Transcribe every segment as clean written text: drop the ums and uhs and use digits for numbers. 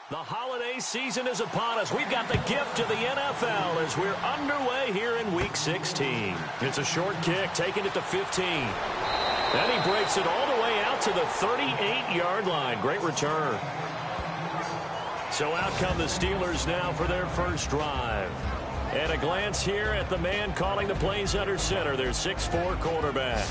The holiday season is upon us. We've got the gift of the NFL as we're underway here in Week 16. It's a short kick, taking it to 15. Then he breaks it all the way out to the 38-yard line. Great return. So out come the Steelers now for their first drive. And a glance here at the man calling the plays under center, their 6'4" quarterback.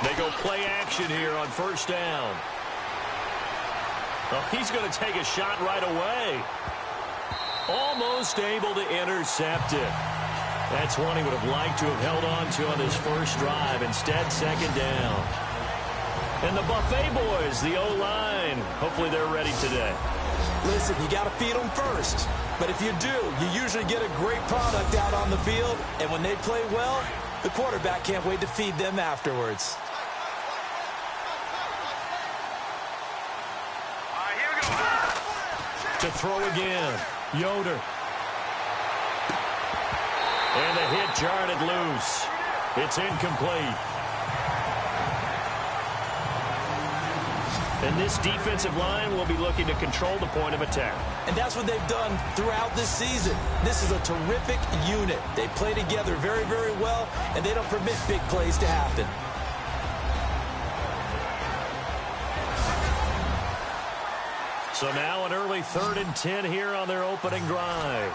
They go play action here on first down. Oh, he's going to take a shot right away. Almost able to intercept it. That's one he would have liked to have held on to on his first drive. Instead, second down. And the Buffet boys, the O-line, hopefully they're ready today. Listen, you got to feed them first. But if you do, you usually get a great product out on the field. And when they play well, the quarterback can't wait to feed them afterwards. To throw again, Yoder. And the hit jarred loose. It's incomplete. And this defensive line will be looking to control the point of attack. And that's what they've done throughout this season. This is a terrific unit. They play together very, very well, and they don't permit big plays to happen. So now an early 3rd and 10 here on their opening drive.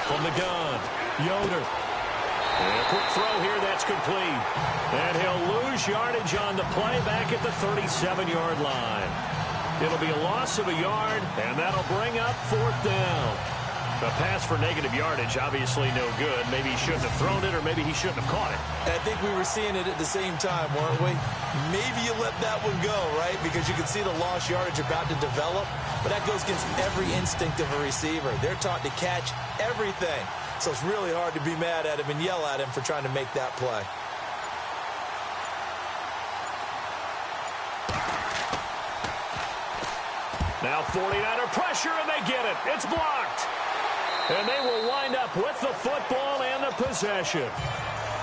From the gun, Yoder. And a quick throw here, that's complete. And he'll lose yardage on the play back at the 37-yard line. It'll be a loss of a yard, and that'll bring up 4th down. The pass for negative yardage, obviously no good. Maybe he shouldn't have thrown it, or maybe he shouldn't have caught it. I think we were seeing it at the same time, weren't we? Maybe you let that one go, right? Because you can see the lost yardage about to develop. But that goes against every instinct of a receiver. They're taught to catch everything. So it's really hard to be mad at him and yell at him for trying to make that play. Now 49er pressure, and they get it. It's blocked. And they will wind up with the football and the possession.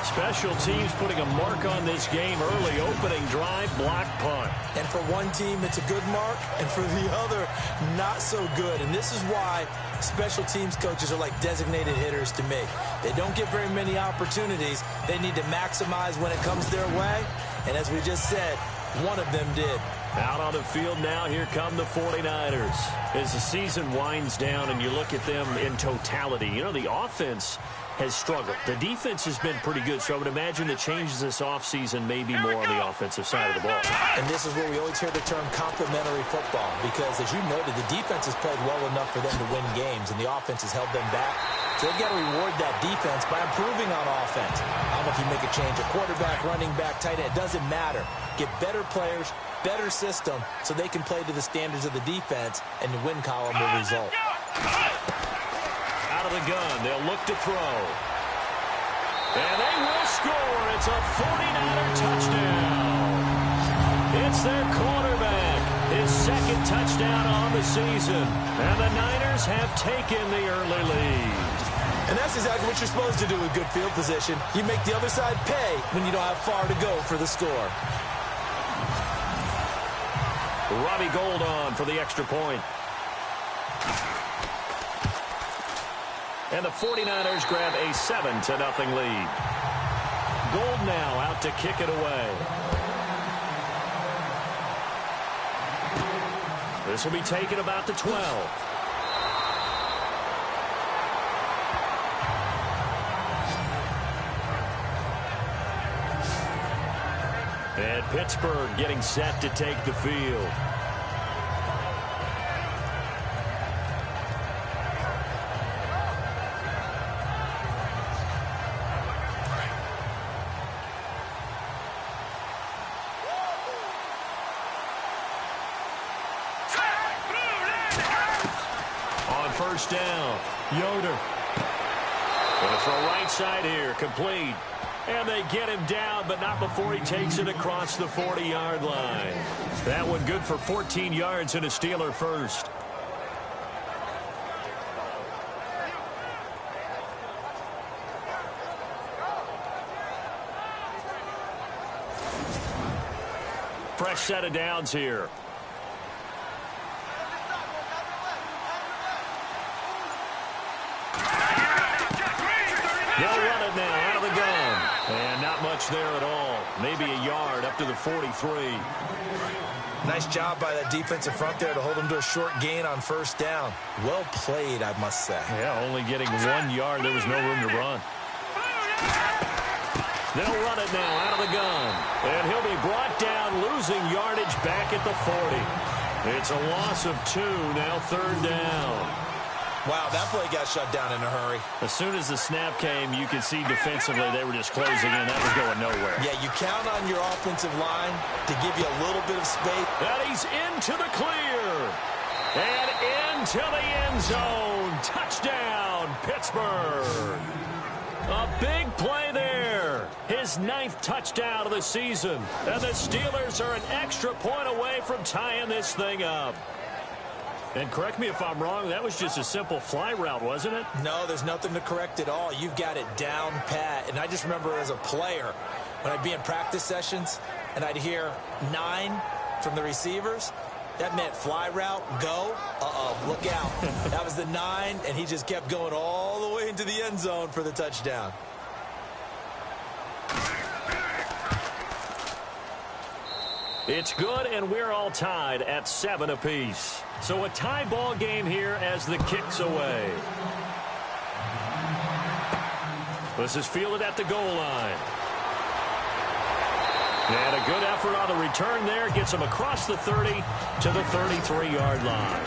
Special teams putting a mark on this game early. Opening drive, block punt. And for one team, it's a good mark. And for the other, not so good. And this is why special teams coaches are like designated hitters to me. They don't get very many opportunities. They need to maximize when it comes their way. And as we just said, one of them did. Out on the field now, here come the 49ers. As the season winds down and you look at them in totality, you know, the offense has struggled. The defense has been pretty good, so I would imagine the changes this offseason may be more on the offensive side of the ball. And this is where we always hear the term complementary football, because as you noted, the defense has played well enough for them to win games, and the offense has held them back. So they've got to reward that defense by improving on offense. I don't know if you make a change, a quarterback, running back, tight end, it doesn't matter. Get better players, better system, so they can play to the standards of the defense, and the win column will result. Out of the gun, they'll look to throw. And they will score. It's a 49er touchdown. It's their quarterback, his 2nd touchdown on the season. And the Niners have taken the early lead. And that's exactly what you're supposed to do with good field position. You make the other side pay when you don't have far to go for the score. Robbie Gould on for the extra point. And the 49ers grab a 7-0 lead. Gould now out to kick it away. This will be taken about the 12. And Pittsburgh getting set to take the field. On first down, Yoder. Going to throw right side here, complete. And they get him down, but not before he takes it across the 40-yard line. That one good for 14 yards and a Steeler first. Fresh set of downs here. They'll run it now out of the gun. And not much there at all. Maybe a yard up to the 43. Nice job by that defensive front there to hold them to a short gain on first down. Well played, I must say. Yeah, only getting 1 yard. There was no room to run. They'll run it now out of the gun. And he'll be brought down, losing yardage back at the 40. It's a loss of 2, now third down. Wow, that play got shut down in a hurry. As soon as the snap came, you could see defensively they were just closing in. That was going nowhere. Yeah, you count on your offensive line to give you a little bit of space. And he's into the clear. And into the end zone. Touchdown, Pittsburgh. A big play there. His 9th touchdown of the season. And the Steelers are an extra point away from tying this thing up. And correct me if I'm wrong, that was just a simple fly route, wasn't it? No, there's nothing to correct at all. You've got it down pat. And I just remember as a player, when I'd be in practice sessions and I'd hear 9 from the receivers, that meant fly route, go. Look out. That was the 9, and he just kept going all the way into the end zone for the touchdown. It's good, and we're all tied at 7 apiece. So a tie ball game here as the kick's away. This is fielded at the goal line. And a good effort on the return there. Gets him across the 30 to the 33-yard line.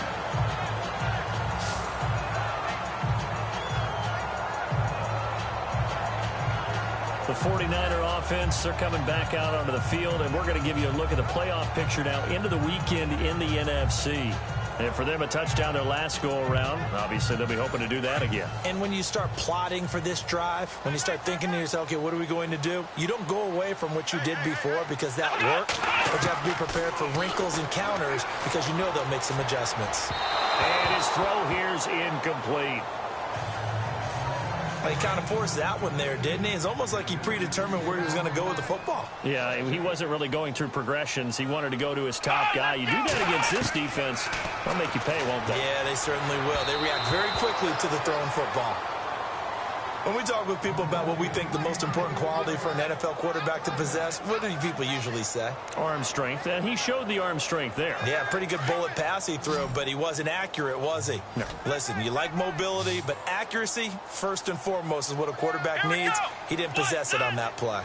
The 49er offense, they're coming back out onto the field, and we're going to give you a look at the playoff picture now into the weekend in the NFC. And for them, a touchdown their last go-around. Obviously, they'll be hoping to do that again. And when you start plotting for this drive, when you start thinking to yourself, okay, what are we going to do? You don't go away from what you did before because that worked, but you have to be prepared for wrinkles and counters because you know they'll make some adjustments. And his throw here's incomplete. Well, he kind of forced that one there, didn't he? It's almost like he predetermined where he was going to go with the football. Yeah, he wasn't really going through progressions. He wanted to go to his top guy. You do that against this defense, they'll make you pay, won't they? Yeah, they certainly will. They react very quickly to the thrown football. When we talk with people about what we think the most important quality for an NFL quarterback to possess, what do people usually say? Arm strength, and he showed the arm strength there. Yeah, pretty good bullet pass he threw, but he wasn't accurate, was he? No. Listen, you like mobility, but accuracy, first and foremost, is what a quarterback needs. He didn't possess it on that play.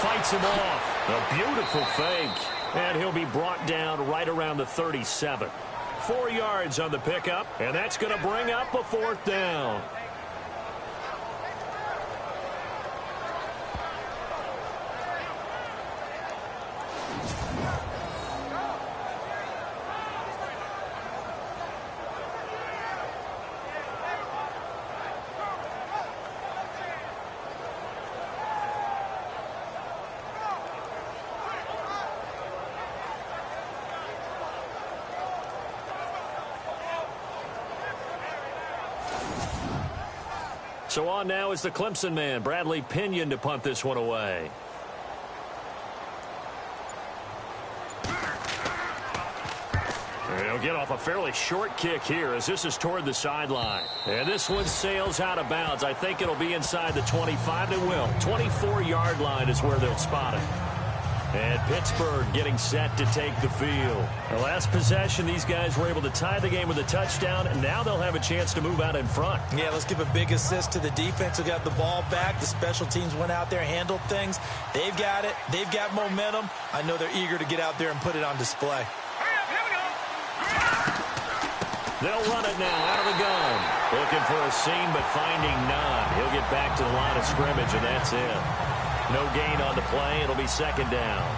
Fights him off. A beautiful fake. And he'll be brought down right around the 37. 4 yards on the pickup, and that's going to bring up a 4th down. So on now is the Clemson man, Bradley Pinion, to punt this one away. He'll get off a fairly short kick here as this is toward the sideline. And this one sails out of bounds. I think it'll be inside the 25. It will. 24-yard line is where they'll spot it. And Pittsburgh getting set to take the field. The last possession, these guys were able to tie the game with a touchdown, and now they'll have a chance to move out in front. Yeah, let's give a big assist to the defense who got the ball back. The special teams went out there, handled things. They've got it. They've got momentum. I know they're eager to get out there and put it on display. They'll run it now out of the gun. Looking for a seam, but finding none. He'll get back to the line of scrimmage, and that's it. No gain on the play. It'll be 2nd down.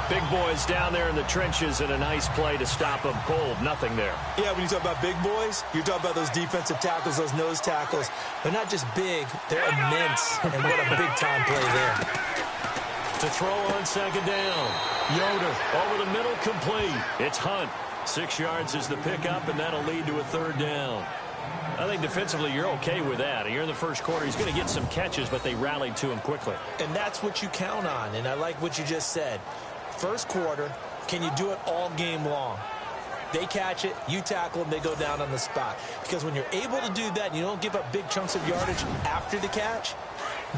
Big boys down there in the trenches, and a nice play to stop them cold. Nothing there. Yeah, when you talk about big boys, you're talking about those defensive tackles, those nose tackles. They're not just big, they're immense. And what a big-time play there. To throw on second down. Yoder over the middle, complete. It's Hunt. 6 yards is the pickup, and that'll lead to a third down. I think defensively you're okay with that. Here in the first quarter, he's going to get some catches, but they rallied to him quickly. And that's what you count on, and I like what you just said. First quarter, can you do it all game long? They catch it, you tackle them, they go down on the spot. Because when you're able to do that and you don't give up big chunks of yardage after the catch,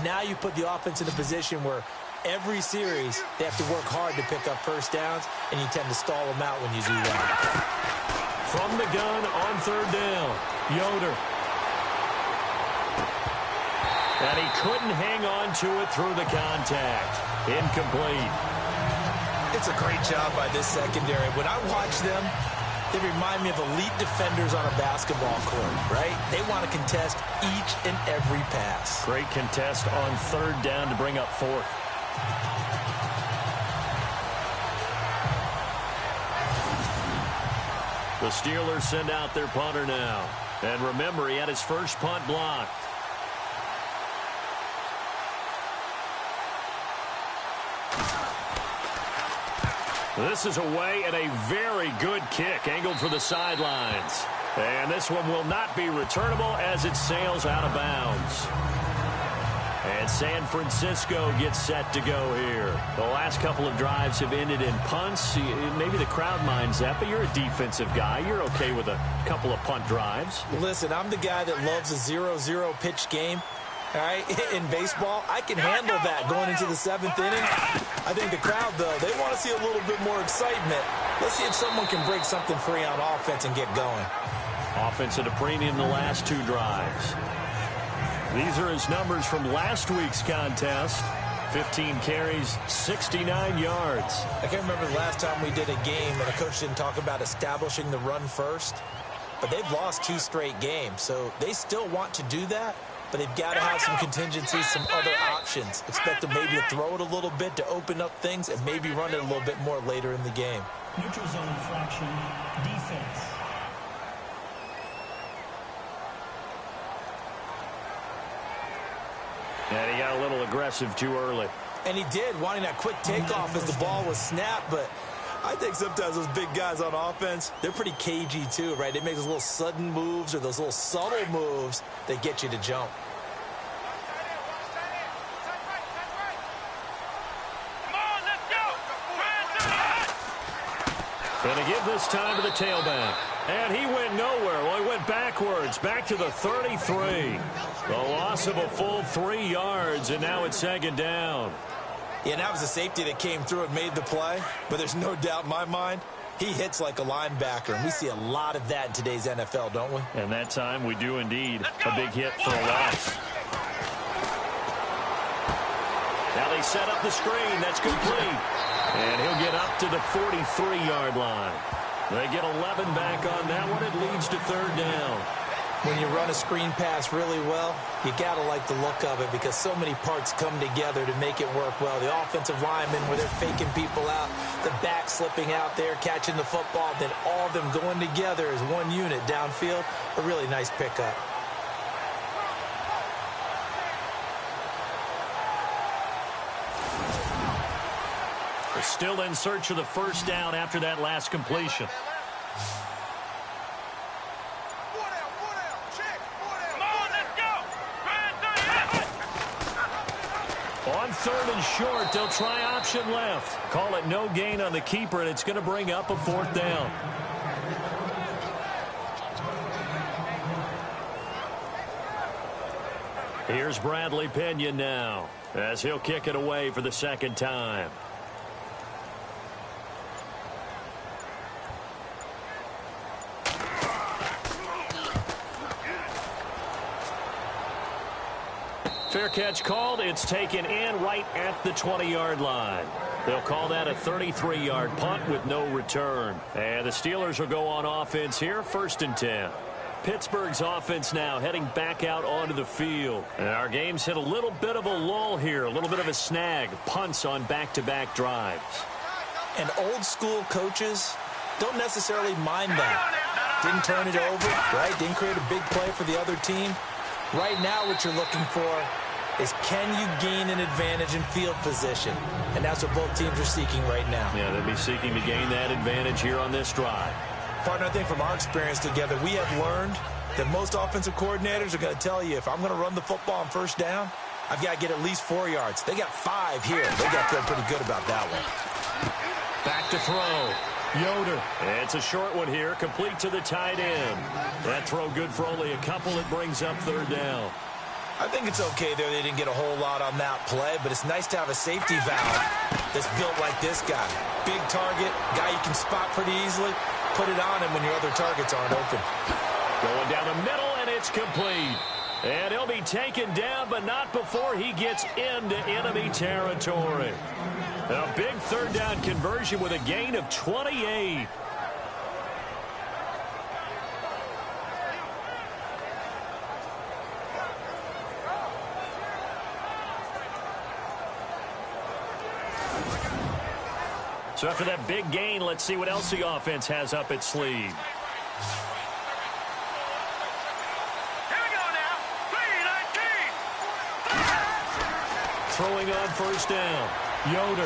now you put the offense in a position where every series they have to work hard to pick up first downs, and you tend to stall them out when you do that. From the gun on third down, Yoder. And he couldn't hang on to it through the contact. Incomplete. It's a great job by this secondary. When I watch them, they remind me of elite defenders on a basketball court, right? They want to contest each and every pass. Great contest on third down to bring up fourth. The Steelers send out their punter now. And remember, he had his first punt blocked. This is away and a very good kick angled for the sidelines. And this one will not be returnable as it sails out of bounds. And San Francisco gets set to go here. The last couple of drives have ended in punts. Maybe the crowd minds that, but you're a defensive guy. You're okay with a couple of punt drives. Listen, I'm the guy that loves a 0-0 pitch game. All right, in baseball, I can handle that going into the 7th inning. I think the crowd, though, they want to see a little bit more excitement. Let's see if someone can break something free on offense and get going. Offense at a premium the last 2 drives. These are his numbers from last week's contest. 15 carries, 69 yards. I can't remember the last time we did a game and a coach didn't talk about establishing the run first. But they've lost 2 straight games, so they still want to do that. But they've got to have some contingencies, some other options. Expect them maybe to throw it a little bit to open up things and maybe run it a little bit more later in the game. Neutral zone infraction, defense. And he got a little aggressive too early. And he did, wanting that quick takeoff as the ball was snapped. But I think sometimes those big guys on offense, they're pretty cagey too, right? They make those little sudden moves or those little subtle moves that get you to jump. Going to give this time to the tailback. And he went nowhere. Well, he went backwards, back to the 33. The loss of a full 3 yards, and now it's second down. Yeah, and that was a safety that came through and made the play. But there's no doubt in my mind, he hits like a linebacker. And we see a lot of that in today's NFL, don't we? And that time we do indeed. A big hit for a loss. Now they set up the screen. That's complete. And he'll get up to the 43-yard line. They get 11 back on that one. It leads to third down. When you run a screen pass really well, you got to like the look of it because so many parts come together to make it work well. The offensive linemen, where they're faking people out, the back slipping out there, catching the football, then all of them going together as one unit downfield. A really nice pickup. They're still in search of the first down after that last completion. On third and short, they'll try option left. Call it no gain on the keeper, and it's going to bring up a fourth down. Here's Bradley Pinion now, as he'll kick it away for the second time. Fair catch called. It's taken in right at the 20-yard line. They'll call that a 33-yard punt with no return. And the Steelers will go on offense here, 1st and 10. Pittsburgh's offense now heading back out onto the field. And our game's hit a little bit of a lull here, a little bit of a snag. Punts on back-to-back drives. And old-school coaches don't necessarily mind that. Didn't turn it over, right? Didn't create a big play for the other team. Right now what you're looking for is, can you gain an advantage in field position? And that's what both teams are seeking right now. Yeah, they'll be seeking to gain that advantage here on this drive. Partner, I think from our experience together, we have learned that most offensive coordinators are going to tell you, if I'm going to run the football on first down, I've got to get at least 4 yards. They got 5 here. They got to feel pretty good about that one. Back to throw. Yoder. It's a short one here, complete to the tight end. That throw good for only a couple. It brings up third down. I think it's okay there. They didn't get a whole lot on that play, but it's nice to have a safety valve that's built like this guy. Big target, guy you can spot pretty easily. Put it on him when your other targets aren't open. Going down the middle, and it's complete. And he'll be taken down, but not before he gets into enemy territory. A big third down conversion with a gain of 28. So after that big gain, let's see what else the offense has up its sleeve. Throwing on first down. Yoder.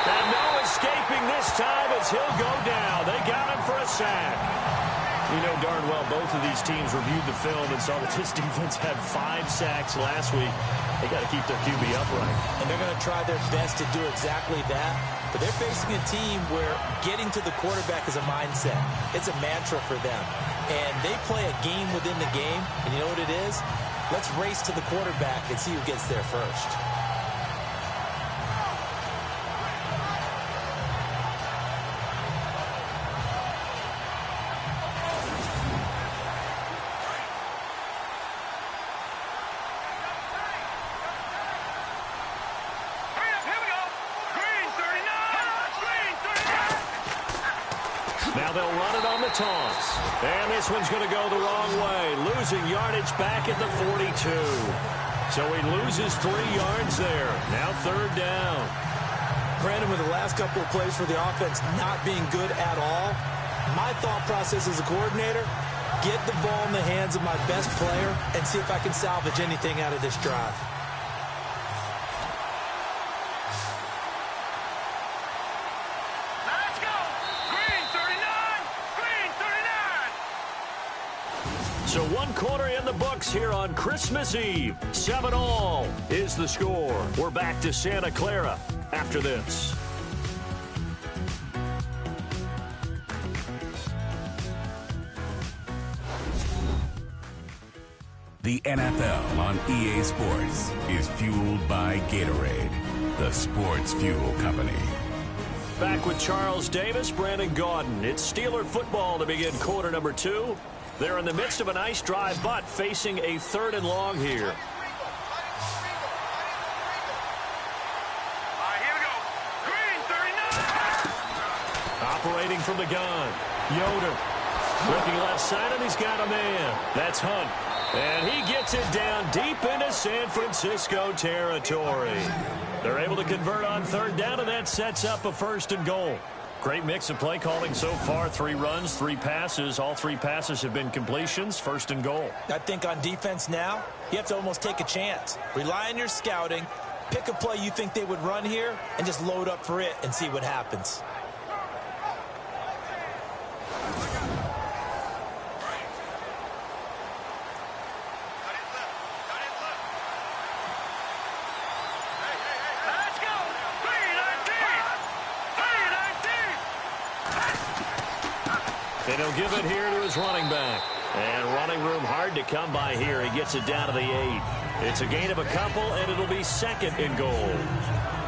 And no escaping this time as he'll go down. They got him for a sack. We know darn well both of these teams reviewed the film and saw that this defense had 5 sacks last week. They got to keep their QB upright. And they're going to try their best to do exactly that. But they're facing a team where getting to the quarterback is a mindset. It's a mantra for them. And they play a game within the game. And you know what it is? Let's race to the quarterback and see who gets there first. Now they'll run it on the toss. And this one's going to go the wrong way. Losing yardage back at the 42. So he loses 3 yards there. Now third down. Brandon, with the last couple of plays for the offense not being good at all, my thought process as a coordinator, get the ball in the hands of my best player and see if I can salvage anything out of this drive. So 1 quarter in the books here on Christmas Eve. 7-all is the score. We're back to Santa Clara after this. The NFL on EA Sports is fueled by Gatorade, the sports fuel company. Back with Charles Davis, Brandon Gaudin. It's Steeler football to begin quarter number 2. They're in the midst of a nice drive, but facing a 3rd and long here. Here we go. Green 39. Operating from the gun. Yoder. Looking left side, and he's got a man. That's Hunt. And he gets it down deep into San Francisco territory. They're able to convert on 3rd down, and that sets up a 1st and goal. Great mix of play calling so far. 3 runs, 3 passes. All 3 passes have been completions. 1st and goal. I think on defense now, you have to almost take a chance. Rely on your scouting. Pick a play you think they would run here and just load up for it and see what happens. And he'll give it here to his running back. And running room hard to come by here. He gets it down to the 8. It's a gain of a couple, and it'll be 2nd and goal.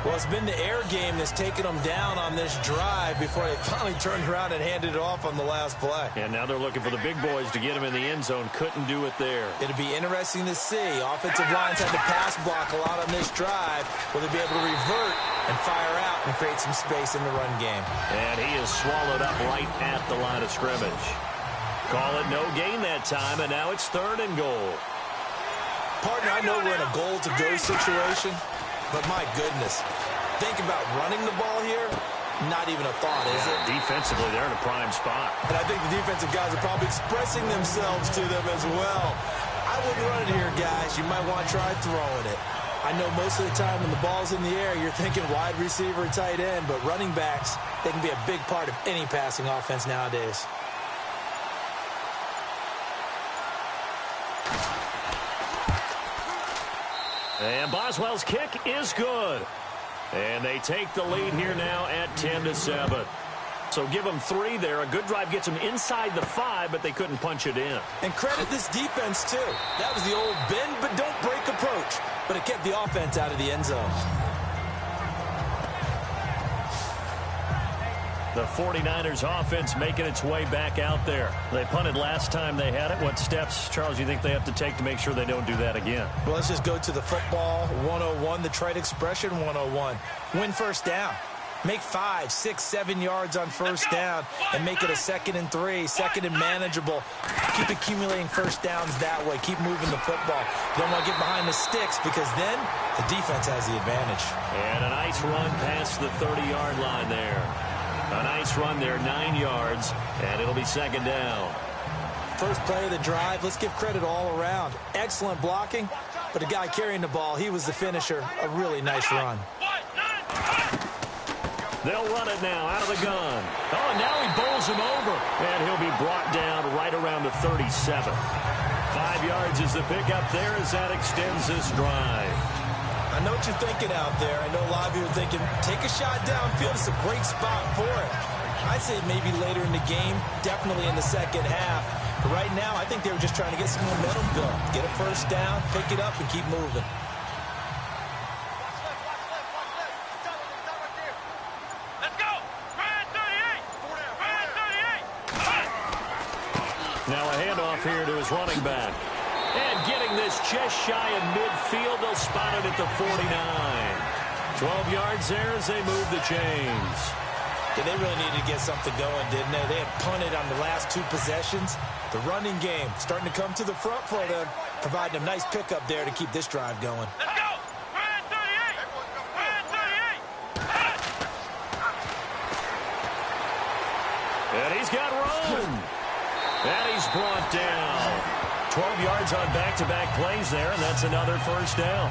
Well, it's been the air game that's taken them down on this drive before they finally turned around and handed it off on the last play. And now they're looking for the big boys to get him in the end zone. Couldn't do it there. It'll be interesting to see. Offensive lines had to pass block a lot on this drive. Will they be able to revert and fire out and create some space in the run game? And he is swallowed up right at the line of scrimmage. Call it no gain that time, and now it's 3rd and goal. Partner, I know we're in a goal-to-go situation, but my goodness. Think about running the ball here. Not even a thought, is it? Defensively, they're in a prime spot. And I think the defensive guys are probably expressing themselves to them as well. I wouldn't run it here, guys. You might want to try throwing it. I know most of the time when the ball's in the air, you're thinking wide receiver, tight end, but running backs, they can be a big part of any passing offense nowadays. And Boswell's kick is good. And they take the lead here now at 10-7. So give them 3 there. A good drive gets them inside the 5, but they couldn't punch it in. And credit this defense, too. That was the old bend but don't break approach. But it kept the offense out of the end zone. The 49ers offense making its way back out there. They punted last time they had it. What steps, Charles, you think they have to take to make sure they don't do that again? Well, let's just go to the football 101, the trade expression 101. Win first down. Make 5, 6, 7 yards on first down and make it a 2nd and 3, 2nd and manageable. Keep accumulating first downs that way. Keep moving the football. You don't want to get behind the sticks because then the defense has the advantage. And a nice run past the 30-yard line there. A nice run there, 9 yards, and it'll be 2nd down. First play of the drive, let's give credit all around. Excellent blocking, but the guy carrying the ball, he was the finisher. A really nice run. They'll run it now out of the gun. Oh, and now he bowls him over, and he'll be brought down right around the 37. 5 yards is the pickup there as that extends this drive. I know what you're thinking out there. I know a lot of you are thinking, take a shot downfield. It's a great spot for it. I'd say maybe later in the game, definitely in the second half. But right now, I think they were just trying to get some momentum built. Get a first down, pick it up, and keep moving. Now a handoff here to his running back. And getting this just shy of midfield, they'll spot it at the 49. 12 yards there as they move the chains. Yeah, they really needed to get something going, didn't they? They had punted on the last 2 possessions. The running game starting to come to the front for them, providing a nice pickup there to keep this drive going. Let's go! Ryan 38! Ryan 38! And he's got room. And he's brought down. 12 yards on back-to-back plays there, and that's another first down.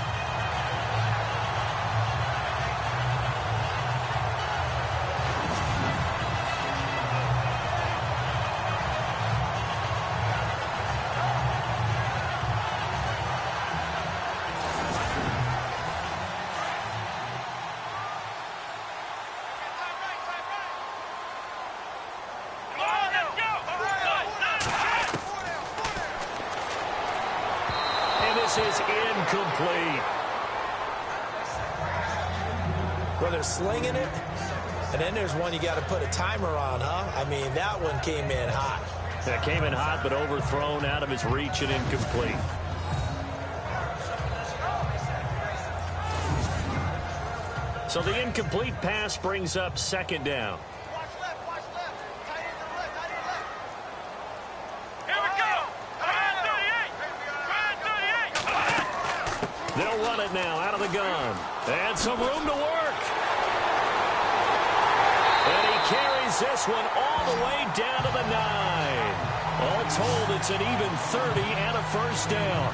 Is incomplete. Well, they're slinging it, and then there's one you got to put a timer on, huh? I mean, that one came in hot. That came in hot, but overthrown, out of his reach, and incomplete. So the incomplete pass brings up 2nd down. They'll run it now out of the gun. And some room to work. And he carries this one all the way down to the 9. All told, it's an even 30 and a first down.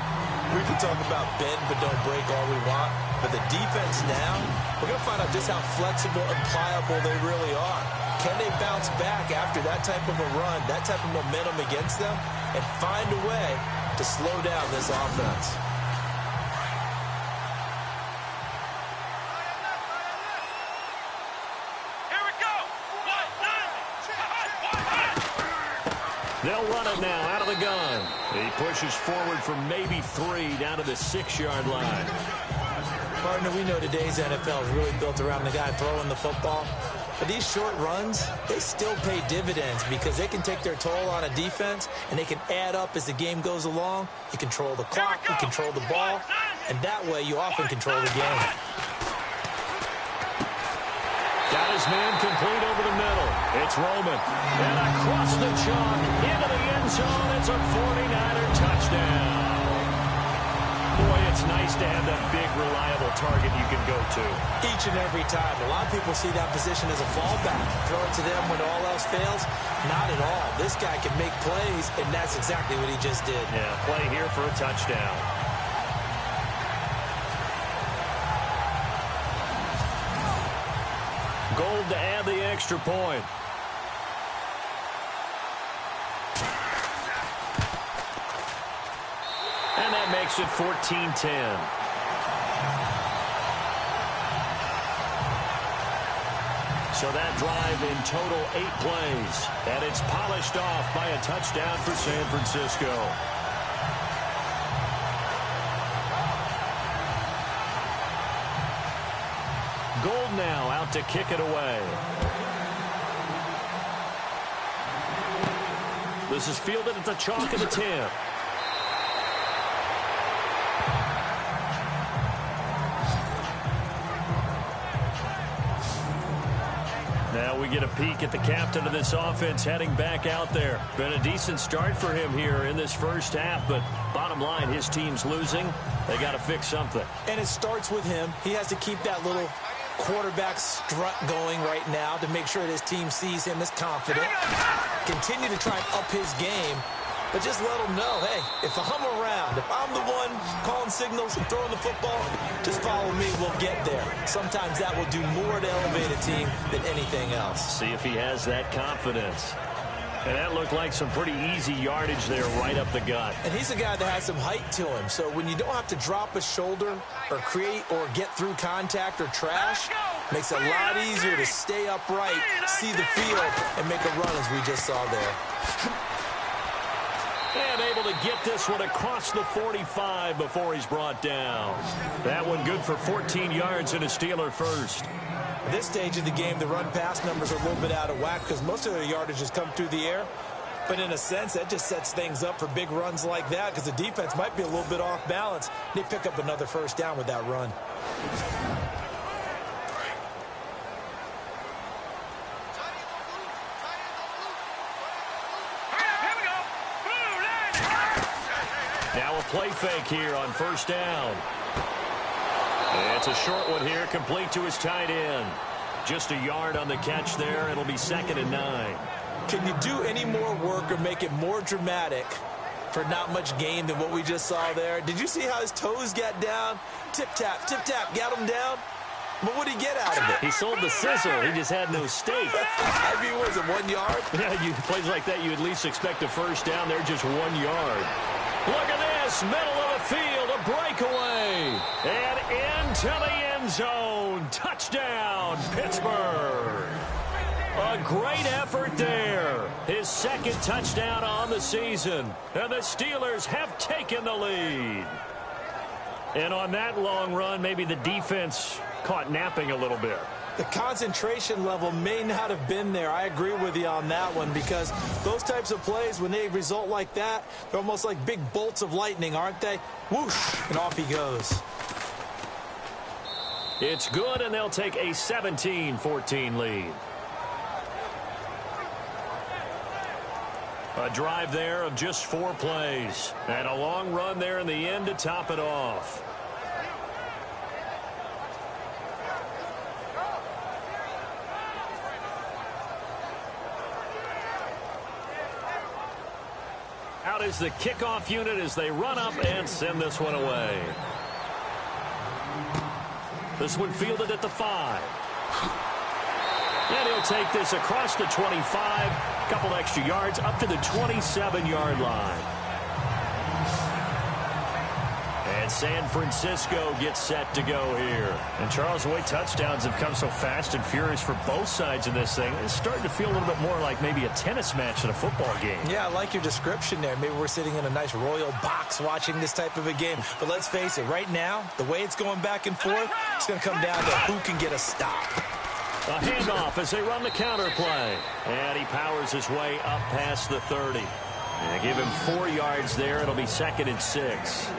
We can talk about bend but don't break all we want, but the defense now, we're going to find out just how flexible and pliable they really are. Can they bounce back after that type of a run, that type of momentum against them, and find a way to slow down this offense? They'll run it now out of the gun. He pushes forward for maybe 3 down to the 6-yard line. Partner, we know today's NFL is really built around the guy throwing the football. But these short runs, they still pay dividends because they can take their toll on a defense and they can add up as the game goes along. You control the clock, you control the ball, and that way you often control the game. Got his man complete over the middle. It's Roman. And across the chalk into the end zone. It's a 49er touchdown. Boy, it's nice to have that big, reliable target you can go to. Each and every time. A lot of people see that position as a fallback. Throw it to them when all else fails. Not at all. This guy can make plays, and that's exactly what he just did. Yeah, play here for a touchdown. Gold to add the extra point. And that makes it 14-10. So that drive in total 8 plays. And it's polished off by a touchdown for San Francisco. Gold now out to kick it away. This is fielded at the chalk of the 10. Now we get a peek at the captain of this offense heading back out there. Been a decent start for him here in this first half, but bottom line, his team's losing. They got to fix something. And it starts with him. He has to keep that little quarterback strut going right now to make sure that his team sees him as confident. Continue to try and up his game, but just let him know, hey, if I'm around, if I'm the one calling signals and throwing the football, just follow me, we'll get there. Sometimes that will do more to elevate a team than anything else. See if he has that confidence. And that looked like some pretty easy yardage there right up the gut. And he's a guy that has some height to him, so when you don't have to drop a shoulder or create or get through contact or trash, makes it a lot easier to stay upright, see the field, and make a run as we just saw there. And able to get this one across the 45 before he's brought down. That one good for 14 yards and a Steeler first. At this stage of the game, the run-pass numbers are a little bit out of whack because most of their yardage has come through the air. But in a sense, that just sets things up for big runs like that because the defense might be a little bit off balance. They pick up another first down with that run. Now a play fake here on first down. It's a short one here, complete to his tight end. Just a yard on the catch there. It'll be 2nd and 9. Can you do any more work or make it more dramatic for not much gain than what we just saw there? Did you see how his toes got down? Tip-tap, got him down. But what did he get out of it? He sold the sizzle. He just had no steak. I mean, was it 1 yard? Yeah, plays like that, you at least expect a first down. They're just 1 yard. Look at this, middle of the field, a breakaway. And into the end zone. Touchdown, Pittsburgh. A great effort there. His 2nd touchdown on the season. And the Steelers have taken the lead. And on that long run, maybe the defense caught napping a little bit. The concentration level may not have been there. I agree with you on that one because those types of plays, when they result like that, they're almost like big bolts of lightning, aren't they? Whoosh, and off he goes. It's good, and they'll take a 17-14 lead. A drive there of just 4 plays. And a long run there in the end to top it off. Out is the kickoff unit as they run up and send this one away. This one fielded at the 5. And he'll take this across the 25. Couple extra yards up to the 27-yard line. And San Francisco gets set to go here. And Charles, the way touchdowns have come so fast and furious for both sides of this thing, it's starting to feel a little bit more like maybe a tennis match than a football game. Yeah, I like your description there. Maybe we're sitting in a nice royal box watching this type of a game. But let's face it, right now, the way it's going back and forth, it's going to come down to who can get a stop. A handoff as they run the counter play. And he powers his way up past the 30. And give him 4 yards there. It'll be 2nd and 6.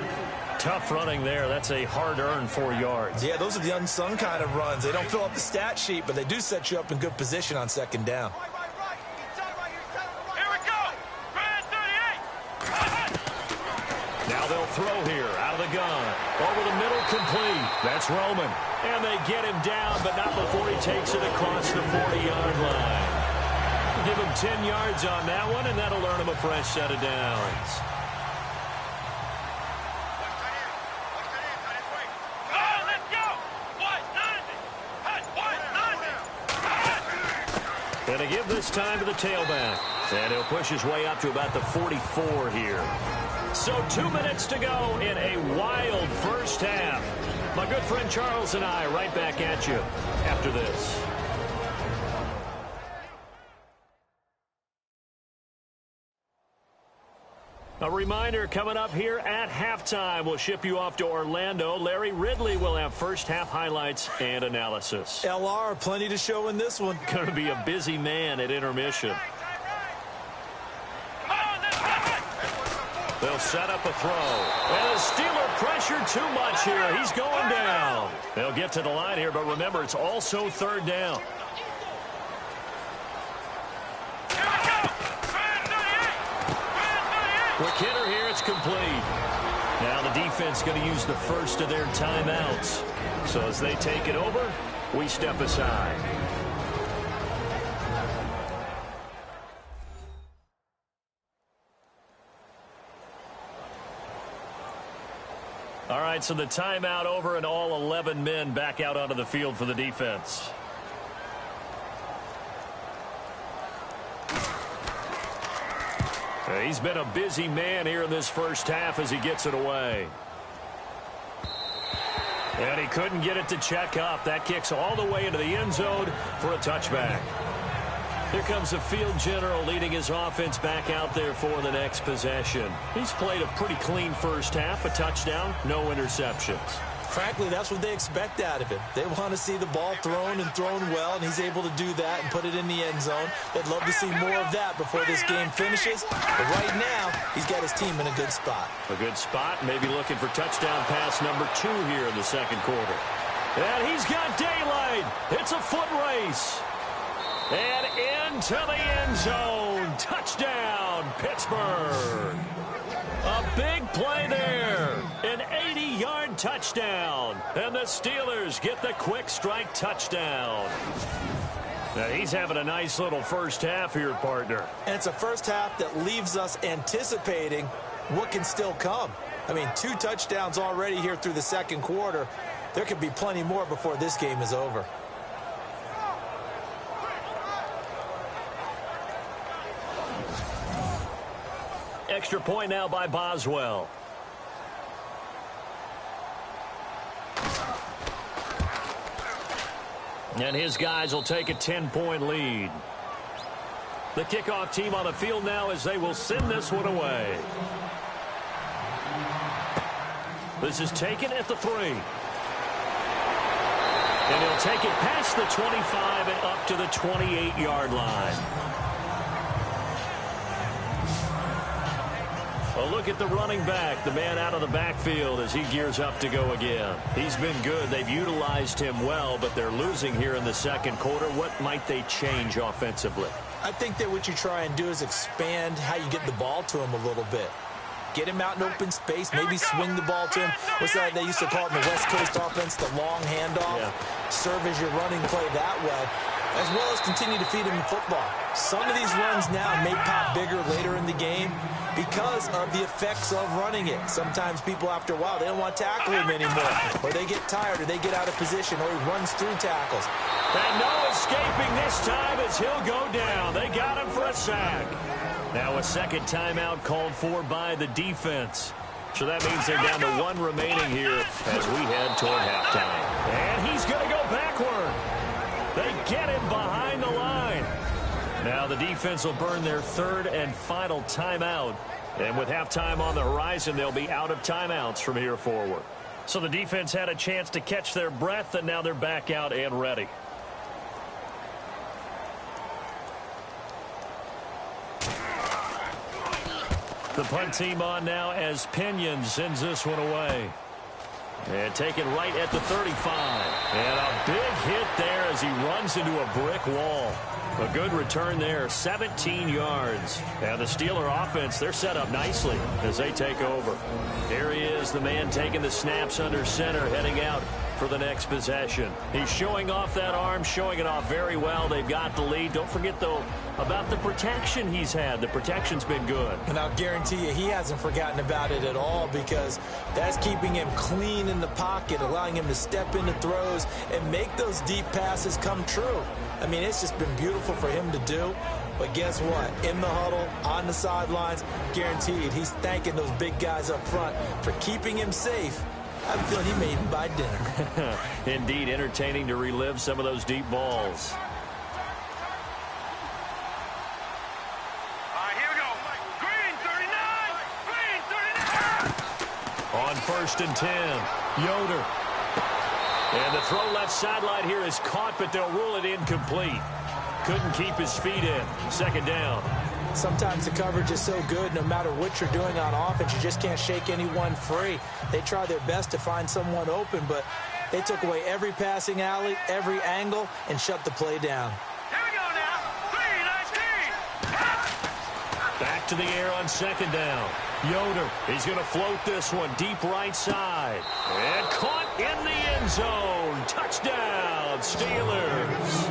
Tough running there. That's a hard-earned 4 yards. Yeah, those are the unsung kind of runs. They don't fill up the stat sheet, but they do set you up in good position on 2nd down. Here we go. Brand 38. Now they'll throw here out of the gun. Over the middle, complete. That's Roman. And they get him down, but not before he takes it across the 40-yard line. Give him 10 yards on that one, and that'll earn him a fresh set of downs. And to give this time to the tailback. And he'll push his way up to about the 44 here. So 2 minutes to go in a wild first half. My good friend Charles and I right back at you after this. A reminder coming up here at halftime. We'll ship you off to Orlando. Larry Ridley will have first half highlights and analysis. LR, plenty to show in this one. Going to be a busy man at intermission. They'll set up a throw. And the Steeler pressure too much here. He's going down. They'll get to the line here, but remember, it's also third down. Quick hitter here, it's complete. Now the defense going to use the first of their timeouts. So as they take it over, we step aside. All right, so the timeout over and all 11 men back out onto the field for the defense. He's been a busy man here in this first half as he gets it away. And he couldn't get it to check up. That kicks all the way into the end zone for a touchback. Here comes the field general leading his offense back out there for the next possession. He's played a pretty clean first half, a touchdown, no interceptions. Frankly, that's what they expect out of him. They want to see the ball thrown and thrown well, and he's able to do that and put it in the end zone. They'd love to see more of that before this game finishes. But right now, he's got his team in a good spot. A good spot, maybe looking for touchdown pass number 2 here in the second quarter. And he's got daylight. It's a foot race. And into the end zone. Touchdown, Pittsburgh. A big play there. An 80-yard touchdown. And the Steelers get the quick strike touchdown. Now he's having a nice little first half here, partner. And it's a first half that leaves us anticipating what can still come. I mean, 2 touchdowns already here through the second quarter. There could be plenty more before this game is over. Extra point now by Boswell. And his guys will take a 10-point lead. The kickoff team on the field now as they will send this one away. This is taken at the 3. And he'll take it past the 25 and up to the 28-yard line. A look at the running back, the man out of the backfield as he gears up to go again. He's been good. They've utilized him well, but they're losing here in the second quarter. What might they change offensively? I think that what you try and do is expand how you get the ball to him a little bit. Get him out in open space, maybe swing the ball to him. What's that they used to call it in the West Coast offense, the long handoff? Yeah. Serve as your running play that way, as well as continue to feed him the football. Some of these runs now may pop bigger later in the game because of the effects of running it. Sometimes people, after a while, they don't want to tackle him anymore, or they get tired, or they get out of position, or he runs through tackles. And no escaping this time as he'll go down. They got him for a sack. Now a second timeout called for by the defense. So that means they're down to 1 remaining here as we head toward halftime. And he's going to go backward. They get him behind the line. Now the defense will burn their 3rd and final timeout. And with halftime on the horizon, they'll be out of timeouts from here forward. So the defense had a chance to catch their breath, and now they're back out and ready. The punt team on now as Pinion sends this one away. And taken right at the 35. And a big hit there as he runs into a brick wall. A good return there, 17 yards. And the Steeler offense, they're set up nicely as they take over. Here he is, the man taking the snaps under center, heading out for the next possession. He's showing off that arm, showing it off very well. They've got the lead. Don't forget, though, about the protection he's had. The protection's been good. And I'll guarantee you he hasn't forgotten about it at all, because that's keeping him clean in the pocket, allowing him to step into throws and make those deep passes come true. I mean, it's just been beautiful for him to do. But guess what? In the huddle, on the sidelines, guaranteed he's thanking those big guys up front for keeping him safe. I feel he made him buy dinner. Indeed, entertaining to relive some of those deep balls. Here we go. Green 39. Green 39. On 1st and 10, Yoder. And the throw left sideline here is caught, but they'll rule it incomplete. Couldn't keep his feet in. 2nd down. Sometimes the coverage is so good, no matter what you're doing on offense, you just can't shake anyone free. They try their best to find someone open, but they took away every passing alley, every angle, and shut the play down. Here we go now. 3-19. Back to the air on 2nd down. Yoder, he's going to float this one deep right side. And caught in the end zone. Touchdown, Steelers.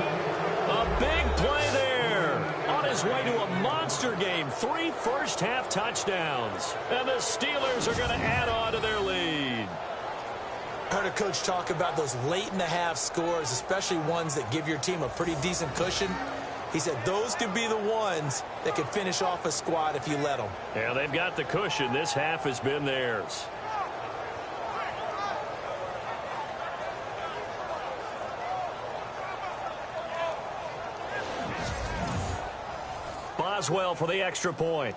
A big play there. On his way to a monster game. 3 first-half touchdowns. And the Steelers are going to add on to their lead. I heard a coach talk about those late-in-the-half scores, especially ones that give your team a pretty decent cushion. He said those could be the ones that could finish off a squad if you let them. Yeah, they've got the cushion. This half has been theirs. Boswell for the extra point.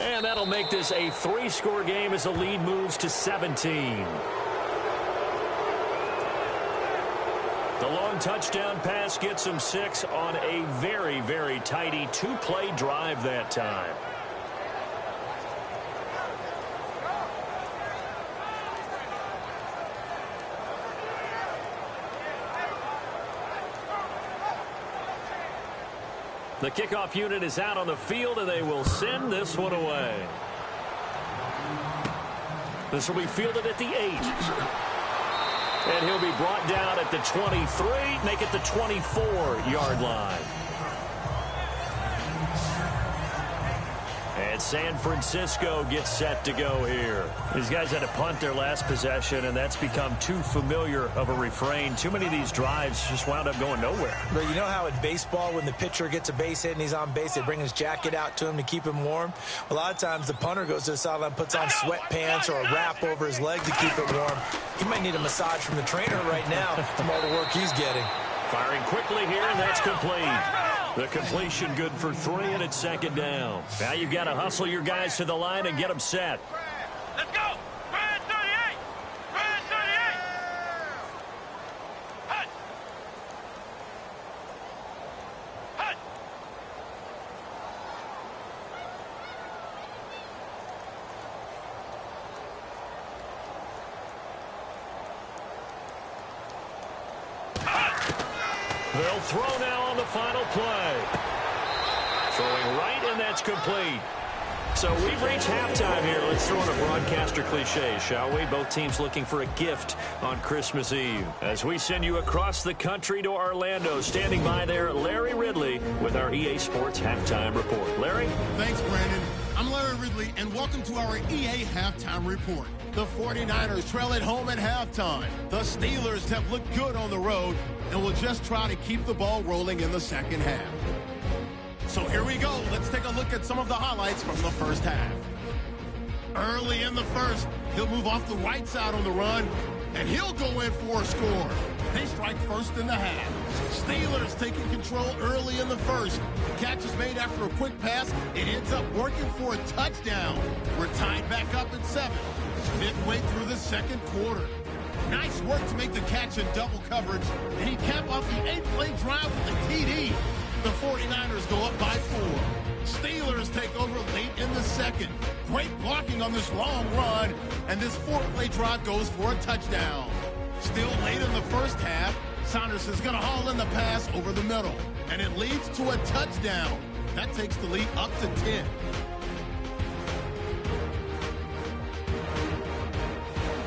And that'll make this a 3-score game as the lead moves to 17. The long touchdown pass gets him 6 on a very, very tidy 2-play drive that time. The kickoff unit is out on the field, and they will send this one away. This will be fielded at the 8. And he'll be brought down at the 23, make it the 24-yard line. And San Francisco gets set to go here. These guys had to punt their last possession, and that's become too familiar of a refrain. Too many of these drives just wound up going nowhere. But you know how in baseball, when the pitcher gets a base hit and he's on base, they bring his jacket out to him to keep him warm? A lot of times the punter goes to the sideline, puts on sweatpants or a wrap over his leg to keep it warm. He might need a massage from the trainer right now from all the work he's getting. Firing quickly here, and that's complete. The completion good for 3, and it's 2nd down. Now you've got to hustle your guys to the line and get them set. Let's go. Brand 38. Brand 38. Hut. Hut. They'll throw now on the final play. Throwing right, and that's complete. So we've reached halftime here. Let's throw in a broadcaster cliche, shall we? Both teams looking for a gift on Christmas Eve. As we send you across the country to Orlando, standing by there, Larry Ridley with our EA Sports Halftime Report. Larry? Thanks, Brandon. I'm Larry Ridley, and welcome to our EA Halftime Report. The 49ers trail at home at halftime. The Steelers have looked good on the road and will just try to keep the ball rolling in the second half. So here we go. Let's take a look at some of the highlights from the first half. Early in the first, he'll move off the right side on the run, and he'll go in for a score. They strike first in the half. Steelers taking control early in the first. The catch is made after a quick pass. It ends up working for a touchdown. We're tied back up at 7. Midway through the second quarter. Nice work to make the catch in double coverage, and he capped off the 8-play drive with a TD. The 49ers go up by 4. Steelers take over late in the second. Great blocking on this long run, and this 4-play drive goes for a touchdown. Still late in the first half, Saunderson's going to haul in the pass over the middle, and it leads to a touchdown. That takes the lead up to 10.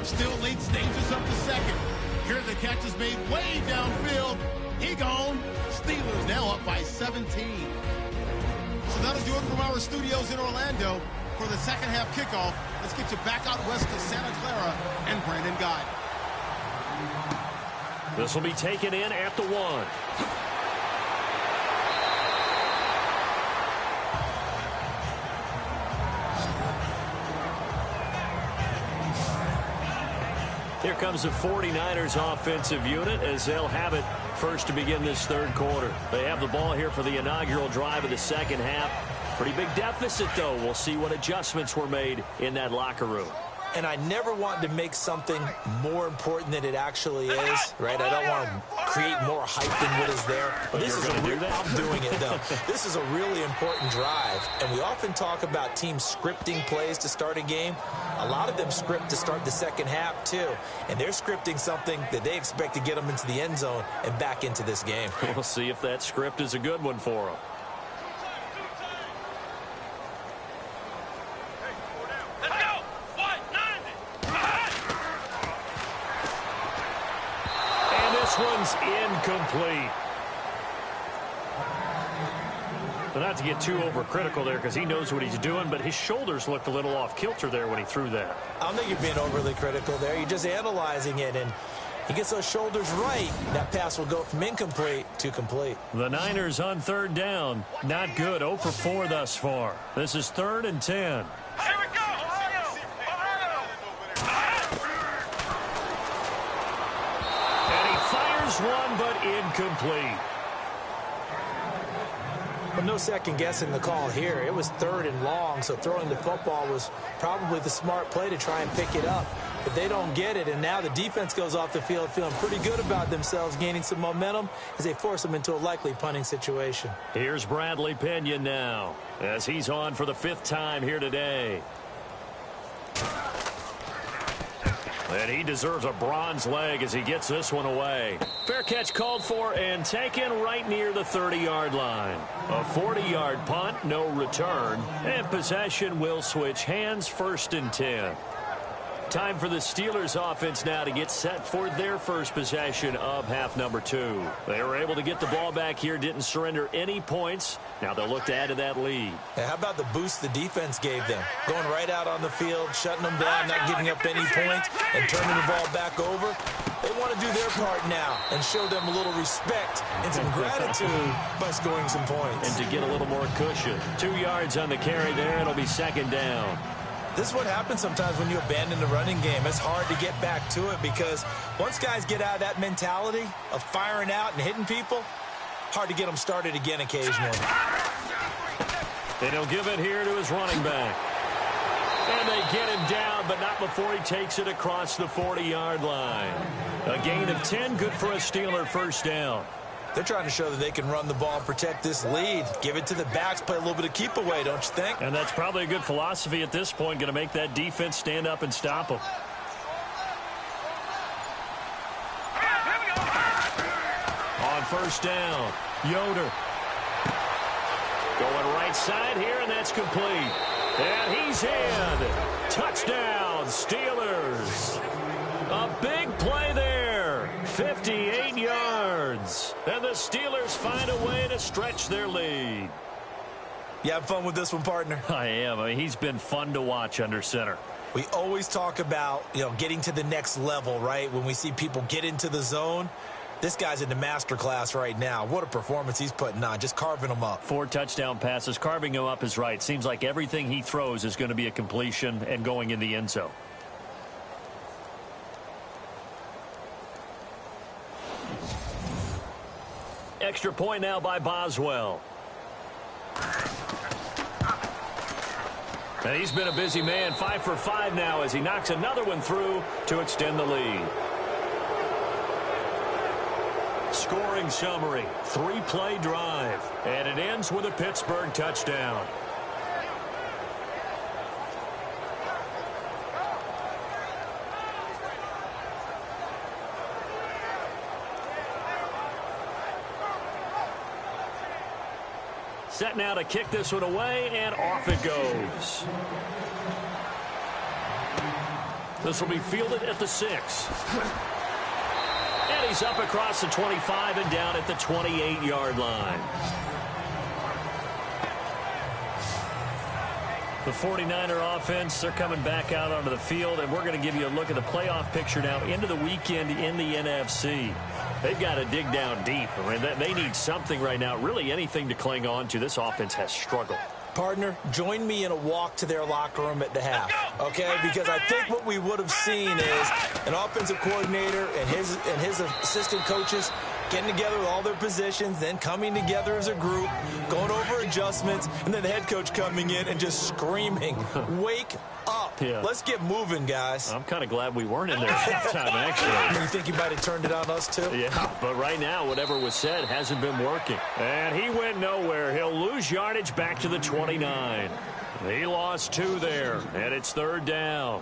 Still late stages of the second. Here the catch is made way downfield. He gone. Steelers now up by 17. So that'll do it from our studios in Orlando for the second half kickoff. Let's get you back out west to Santa Clara and Brandon Guy. This will be taken in at the 1. Here comes the 49ers offensive unit as they'll have it first to begin this third quarter. They have the ball here for the inaugural drive of the second half. Pretty big deficit, though. We'll see what adjustments were made in that locker room. And I never want to make something more important than it actually is, right? I don't want to create more hype than what is there. But this is I'm doing it, though. This is a really important drive. And we often talk about teams scripting plays to start a game. A lot of them script to start the second half, too. And they're scripting something that they expect to get them into the end zone and back into this game. We'll see if that script is a good one for them. This one's incomplete. But not to get too overcritical there because he knows what he's doing, but his shoulders looked a little off kilter there when he threw that. I don't think you're being overly critical there. You're just analyzing it, and he gets those shoulders right. That pass will go from incomplete to complete. The Niners on third down. Not good. 0 for 4 thus far. This is 3rd and 10. Here we go. One, but incomplete. But no second guessing the call here. It was 3rd and long, so throwing the football was probably the smart play to try and pick it up. But they don't get it, and now the defense goes off the field feeling pretty good about themselves, gaining some momentum as they force them into a likely punting situation. Here's Bradley Pinion now as he's on for the 5th time here today. And he deserves a bronze leg as he gets this one away. Fair catch called for and taken right near the 30-yard line. A 40-yard punt, no return. And possession will switch hands, 1st and 10. Time for the Steelers offense now to get set for their first possession of half number 2. They were able to get the ball back here, didn't surrender any points. Now they'll look to add to that lead. Now, how about the boost the defense gave them? Going right out on the field, shutting them down, not giving up any points, and turning the ball back over. They want to do their part now and show them a little respect and some gratitude by scoring some points. And to get a little more cushion. 2 yards on the carry there. It'll be 2nd down. This is what happens sometimes when you abandon the running game. It's hard to get back to it because once guys get out of that mentality of firing out and hitting people, hard to get them started again occasionally. And he'll give it here to his running back. And they get him down, but not before he takes it across the 40-yard line. A gain of 10, good for a Steeler 1st down. They're trying to show that they can run the ball and protect this lead. Give it to the backs, play a little bit of keep away, don't you think? And that's probably a good philosophy at this point, going to make that defense stand up and stop them. On 1st down, Yoder. Going right side here, and that's complete. And he's in. Touchdown, Steelers. A big play there. 58 yards. And the Steelers find a way to stretch their lead. You having fun with this one, partner? I am. I mean, he's been fun to watch under center. We always talk about, getting to the next level, right? When we see people get into the zone. This guy's in the master class right now. What a performance he's putting on, just carving them up. 4 touchdown passes. Carving him up is right. Seems like everything he throws is going to be a completion and going in the end zone. Extra point now by Boswell. And he's been a busy man. 5 for 5 now as he knocks another one through to extend the lead. scoring summary. 3-play drive. And it ends with a Pittsburgh touchdown. Set now to kick this one away, and off it goes. This will be fielded at the 6. And he's up across the 25 and down at the 28-yard line. The 49er offense, they're coming back out onto the field, and we're going to give you a look at the playoff picture now into the weekend in the NFC. They've got to dig down deep. I mean, they need something right now, really anything to cling on to. This offense has struggled. Partner, join me in a walk to their locker room at the half, okay? Because I think what we would have seen is an offensive coordinator and his assistant coaches getting together with all their positions, then coming together as a group, going over adjustments, and then the head coach coming in and just screaming, wake up. Yeah. Let's get moving, guys. I'm kind of glad we weren't in there at halftime, actually. You think he might have turned it on us, too? Yeah, but right now, whatever was said hasn't been working. And he went nowhere. He'll lose yardage back to the 29. He lost 2 there, and it's 3rd down.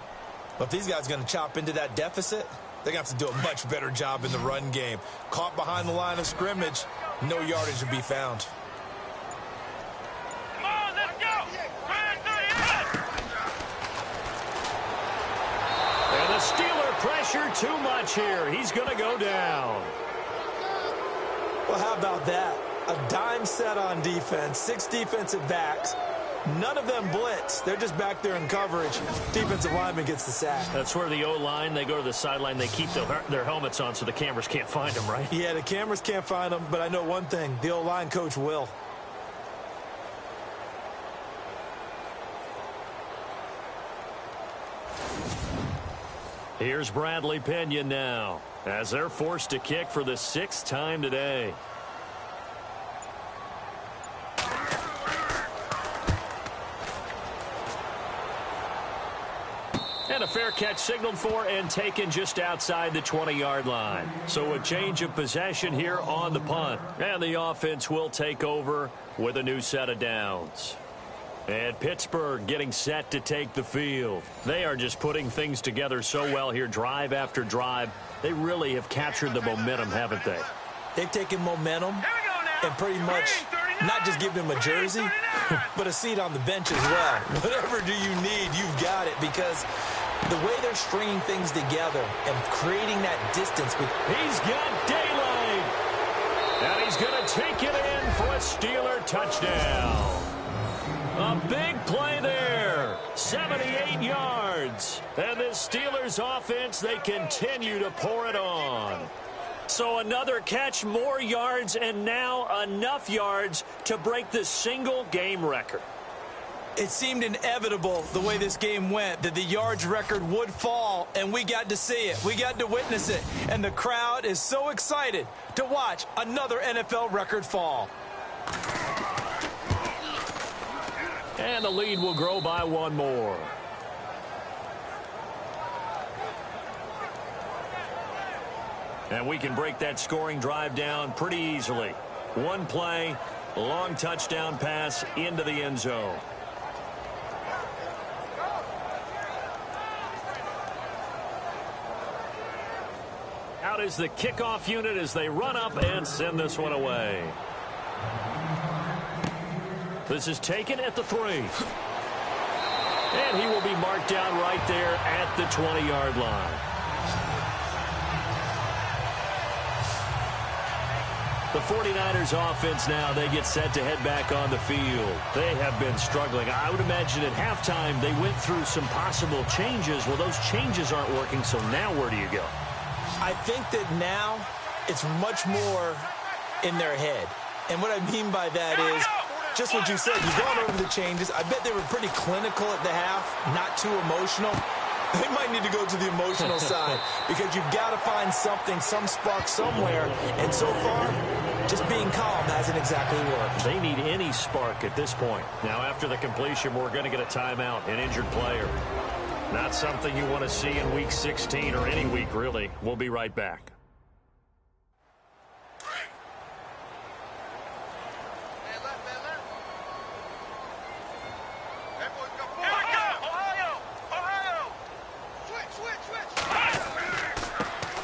But if these guys are going to chop into that deficit, they're going to have to do a much better job in the run game. Caught behind the line of scrimmage, no yardage to be found. Come on, let's go! And the Steeler pressure too much here. He's going to go down. Well, how about that? A dime set on defense, 6 defensive backs. None of them blitz. They're just back there in coverage. Defensive lineman gets the sack. That's where the O-line, they go to the sideline, they keep their helmets on so the cameras can't find them, right? Yeah, the cameras can't find them, but I know one thing. The O-line coach will. Here's Bradley Pena now, as they're forced to kick for the 6th time today. And a fair catch signaled for and taken just outside the 20-yard line. So a change of possession here on the punt. And the offense will take over with a new set of downs. And Pittsburgh getting set to take the field. They are just putting things together so well here, drive after drive. They really have captured the momentum, haven't they? They've taken momentum and pretty much not just give them a jersey, but a seat on the bench as well. Whatever do you need, you've got it, because the way they're stringing things together and creating that distance with... He's got daylight. And he's going to take it in for a Steeler touchdown. A big play there. 78 yards. And the Steelers offense, they continue to pour it on. So another catch, more yards, and now enough yards to break the single game record. It seemed inevitable the way this game went that the yards record would fall, and we got to see it. We got to witness it. And the crowd is so excited to watch another NFL record fall. And the lead will grow by 1 more. And we can break that scoring drive down pretty easily. 1 play, long touchdown pass into the end zone. Out is the kickoff unit as they run up and send this one away. This is taken at the 3. And he will be marked down right there at the 20-yard line. The 49ers offense now, they get set to head back on the field. They have been struggling. I would imagine at halftime they went through some possible changes. Well, those changes aren't working, so now where do you go? I think that now it's much more in their head. And what I mean by that is just what you said. You've gone over the changes. I bet they were pretty clinical at the half, not too emotional. They might need to go to the emotional side because you've got to find something, some spark somewhere. And so far, just being calm hasn't exactly worked. They need any spark at this point. Now, after the completion, we're going to get a timeout, an injured player. Not something you want to see in Week 16 or any week, really. We'll be right back.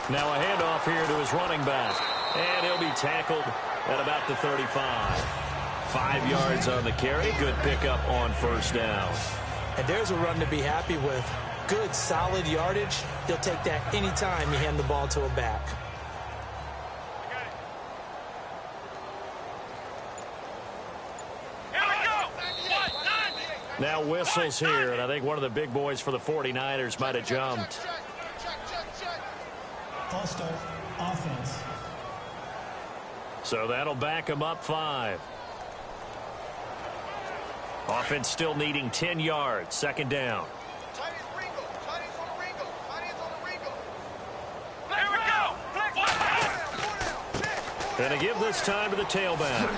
Now a handoff here to his running back. And he'll be tackled at about the 35. 5 yards on the carry. Good pickup on first down. And there's a run to be happy with. Good, solid yardage. He'll take that anytime you hand the ball to a back. Now whistles here, and I think one of the big boys for the 49ers might have jumped. False start, offense. So that'll back him up 5. Offense still needing 10 yards. Second down. And to give this time to the tailback.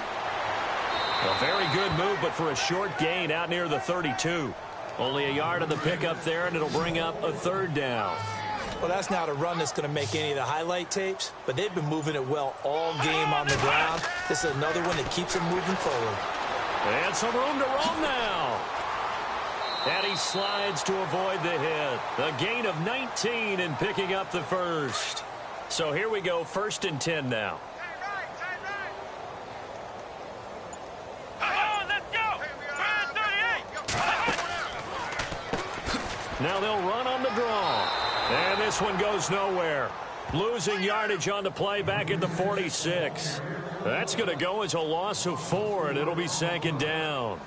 A very good move, but for a short gain out near the 32. Only a yard on the pickup there, and it'll bring up a third down. Well, that's not a run that's going to make any of the highlight tapes, but they've been moving it well all game on the ground. This is another one that keeps them moving forward. And some room to roam now. And he slides to avoid the hit. A gain of 19 in picking up the first. So here we go, 1st and 10 now. Now they'll run on the draw. And this one goes nowhere. Losing yardage on the play back at the 46. That's going to go as a loss of 4, and it'll be 2nd down.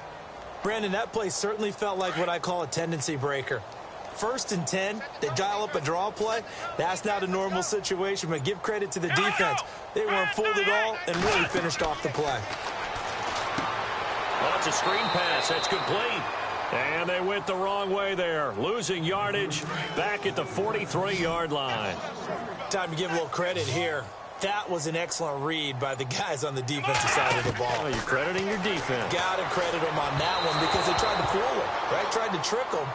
Brandon, that play certainly felt like what I call a tendency breaker. 1st and 10, they dial up a draw play. That's not a normal situation, but give credit to the defense. They weren't fooled at all and really finished off the play. Well, it's a screen pass. That's complete. And they went the wrong way there. Losing yardage back at the 43-yard line. Time to give a little credit here. That was an excellent read by the guys on the defensive side of the ball. Oh, you're crediting your defense. Got to credit them on that one because they tried to fool them, right? Tried to trick them.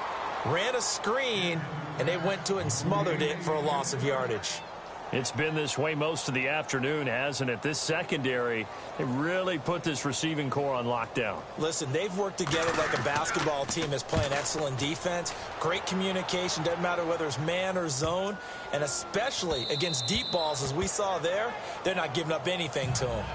Ran a screen, and they went to it and smothered it for a loss of yardage. It's been this way most of the afternoon, hasn't it? This secondary, they really put this receiving core on lockdown. Listen, they've worked together like a basketball team that's playing excellent defense. Great communication, doesn't matter whether it's man or zone. And especially against deep balls, as we saw there, they're not giving up anything to them.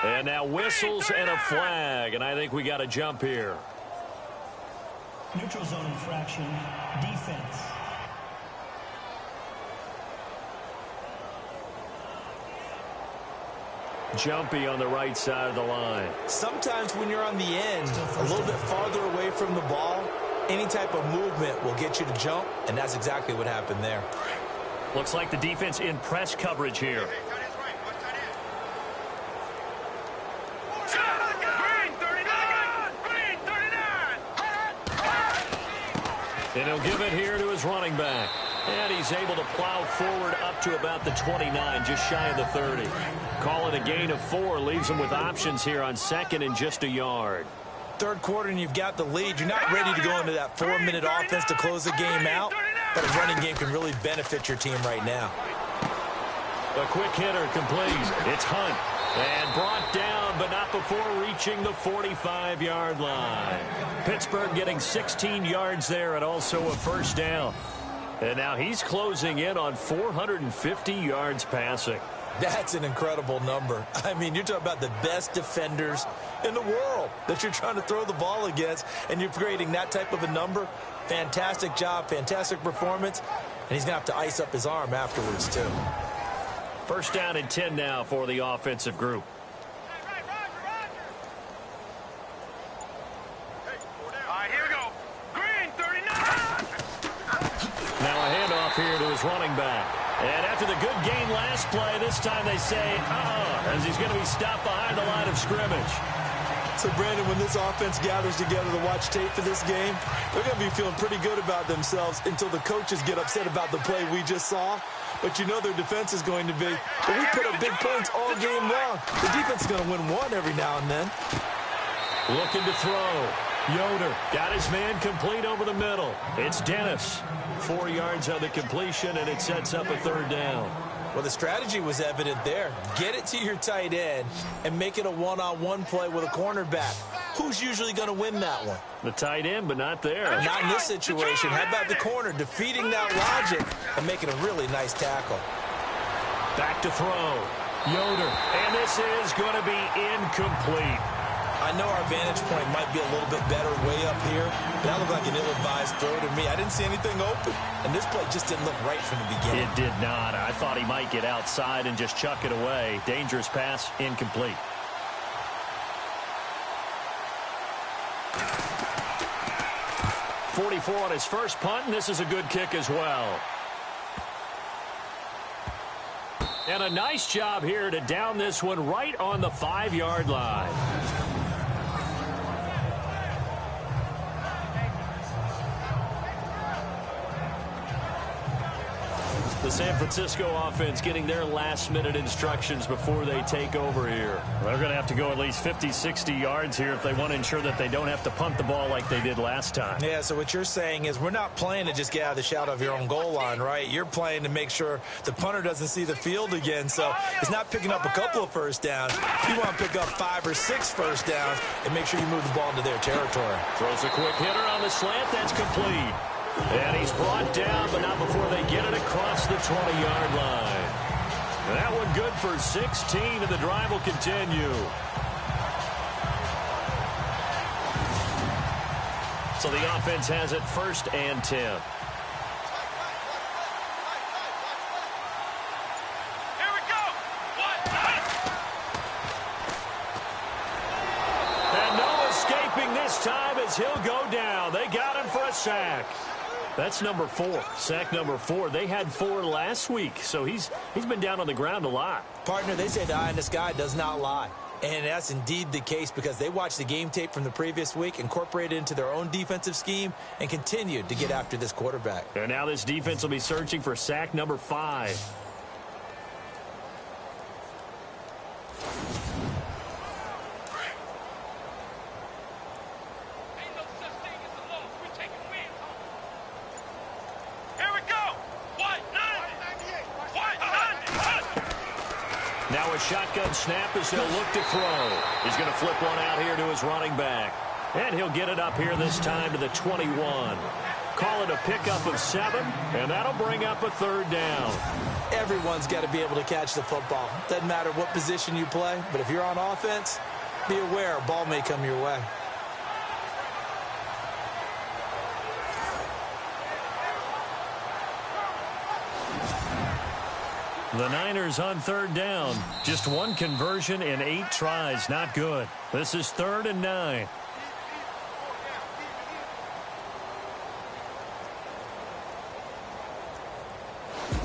And now whistles and a flag, and I think we got a jump here. Neutral zone infraction, defense. Jumpy on the right side of the line. Sometimes when you're on the end, a little bit farther away from the ball, any type of movement will get you to jump, and that's exactly what happened there. Looks like the defense in press coverage here. And he'll give it here to his running back. And he's able to plow forward up to about the 29, just shy of the 30. Call it a gain of 4, leaves him with options here on 2nd and just a yard. Third quarter and you've got the lead. You're not ready to go into that 4-minute offense to close the game out, but a running game can really benefit your team right now. A quick hitter complete. It's Hunt. And brought down, but not before reaching the 45-yard line. Pittsburgh getting 16 yards there and also a first down. And now he's closing in on 450 yards passing. That's an incredible number. I mean, you're talking about the best defenders in the world that you're trying to throw the ball against, and you're creating that type of a number. Fantastic job, fantastic performance, and he's going to have to ice up his arm afterwards, too. First down and 10 now for the offensive group. Here we go. Green, 39. Now a handoff here to his running back. And after the good gain last play, this time they say, as he's going to be stopped behind the line of scrimmage. So, Brandon, when this offense gathers together to watch tape for this game, they're going to be feeling pretty good about themselves until the coaches get upset about the play we just saw. But you know their defense is going to be, but we put up big points all game long. The defense is going to win one every now and then. Looking to throw. Yoder got his man complete over the middle. It's Dennis. 4 yards on the completion, and it sets up a third down. Well, the strategy was evident there. Get it to your tight end and make it a one-on-one play with a cornerback. Who's usually going to win that one? The tight end, but not there. Not in this situation. How about the corner defeating that logic and making a really nice tackle? Back to throw. Yoder. And this is going to be incomplete. I know our vantage point might be a little bit better way up here, but that looked like an ill-advised throw to me. I didn't see anything open, and this play just didn't look right from the beginning. It did not. I thought he might get outside and just chuck it away. Dangerous pass, incomplete. .44 on his first punt, and this is a good kick as well. And a nice job here to down this one right on the 5-yard line. The San Francisco offense getting their last-minute instructions before they take over here. They're going to have to go at least 50, 60 yards here if they want to ensure that they don't have to punt the ball like they did last time. Yeah, so what you're saying is we're not playing to just get out of the shadow of your own goal line, right? You're playing to make sure the punter doesn't see the field again. So it's not picking up a couple of first downs. You want to pick up 5 or 6 first downs and make sure you move the ball into their territory. Throws a quick hitter on the slant. That's complete. And he's brought down, but not before they get it across the 20-yard line. And that one good for 16, and the drive will continue. So the offense has it 1st and 10. Here we go. And no escaping this time as he'll go down. They got him for a sack. That's number 4, sack number 4. They had 4 last week, so he's been down on the ground a lot. Partner, they say the eye in the sky does not lie. And that's indeed the case because they watched the game tape from the previous week, incorporated it into their own defensive scheme, and continued to get after this quarterback. And now this defense will be searching for sack number 5. Now a shotgun snap as he'll look to throw. He's going to flip one out here to his running back. And he'll get it up here this time to the 21. Call it a pickup of 7, and that'll bring up a 3rd down. Everyone's got to be able to catch the football. Doesn't matter what position you play, but if you're on offense, be aware a ball may come your way. The Niners on 3rd down. Just 1 conversion in 8 tries. Not good. This is 3rd and 9.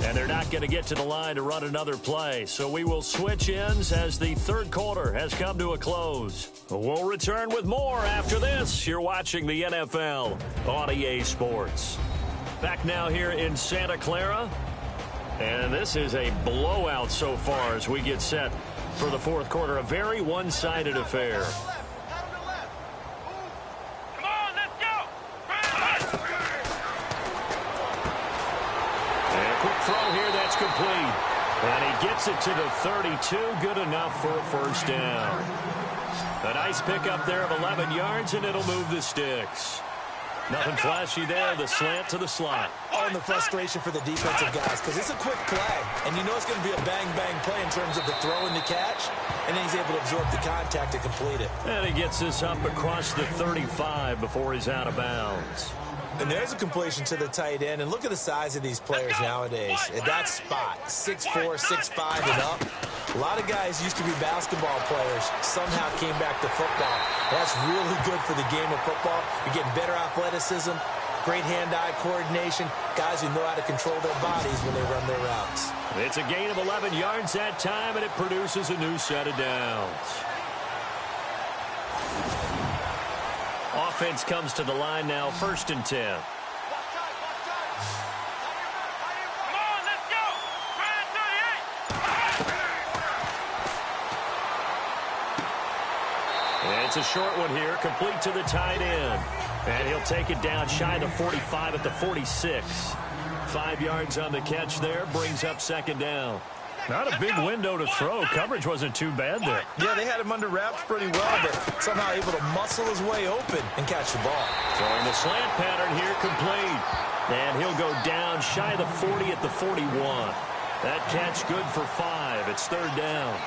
And they're not going to get to the line to run another play. So we will switch ends as the 3rd quarter has come to a close. We'll return with more after this. You're watching the NFL on EA Sports. Back now here in Santa Clara. And this is a blowout so far as we get set for the 4th quarter. A very one-sided affair. Come on, let's go. And a quick throw here, that's complete. And he gets it to the 32, good enough for a 1st down. A nice pickup there of 11 yards, and it'll move the sticks. Nothing flashy there, the slant to the slot. Oh, and the frustration for the defensive guys because it's a quick play, and you know it's going to be a bang-bang play in terms of the throw and the catch, and then he's able to absorb the contact to complete it. And he gets this up across the 35 before he's out of bounds. And there's a completion to the tight end, and look at the size of these players nowadays. At that spot, 6'4", 6'5", and up. A lot of guys used to be basketball players, somehow came back to football. That's really good for the game of football. You're getting better athleticism, great hand-eye coordination, guys who know how to control their bodies when they run their routes. It's a gain of 11 yards that time, and it produces a new set of downs. Offense comes to the line now, 1st and 10. It's a short one here, complete to the tight end. And he'll take it down shy of the 45 at the 46. 5 yards on the catch there, brings up second down. Not a big window to throw. Coverage wasn't too bad there. Yeah, they had him under wraps pretty well, but somehow able to muscle his way open and catch the ball. Throwing the slant pattern here, complete. And he'll go down shy of the 40 at the 41. That catch good for 5. It's third down.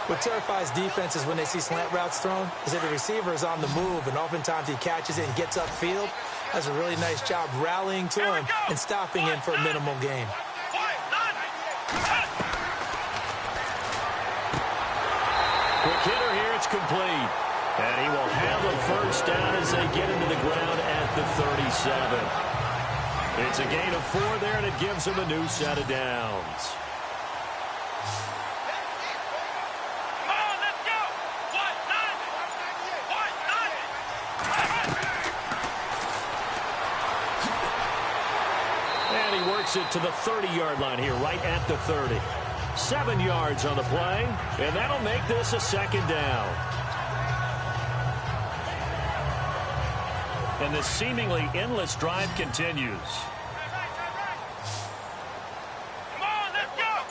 What terrifies defenses when they see slant routes thrown is that the receiver is on the move, and oftentimes he catches it and gets upfield. Does a really nice job rallying to him and stopping him for a minimal gain. Quick hitter here, it's complete. And he will have a first down as they get into the ground at the 37. It's a gain of 4 there, and it gives them a new set of downs. It to the 30-yard line here, right at the 30. 7 yards on the play, and that'll make this a second down. And this seemingly endless drive continues. Come on, let's go.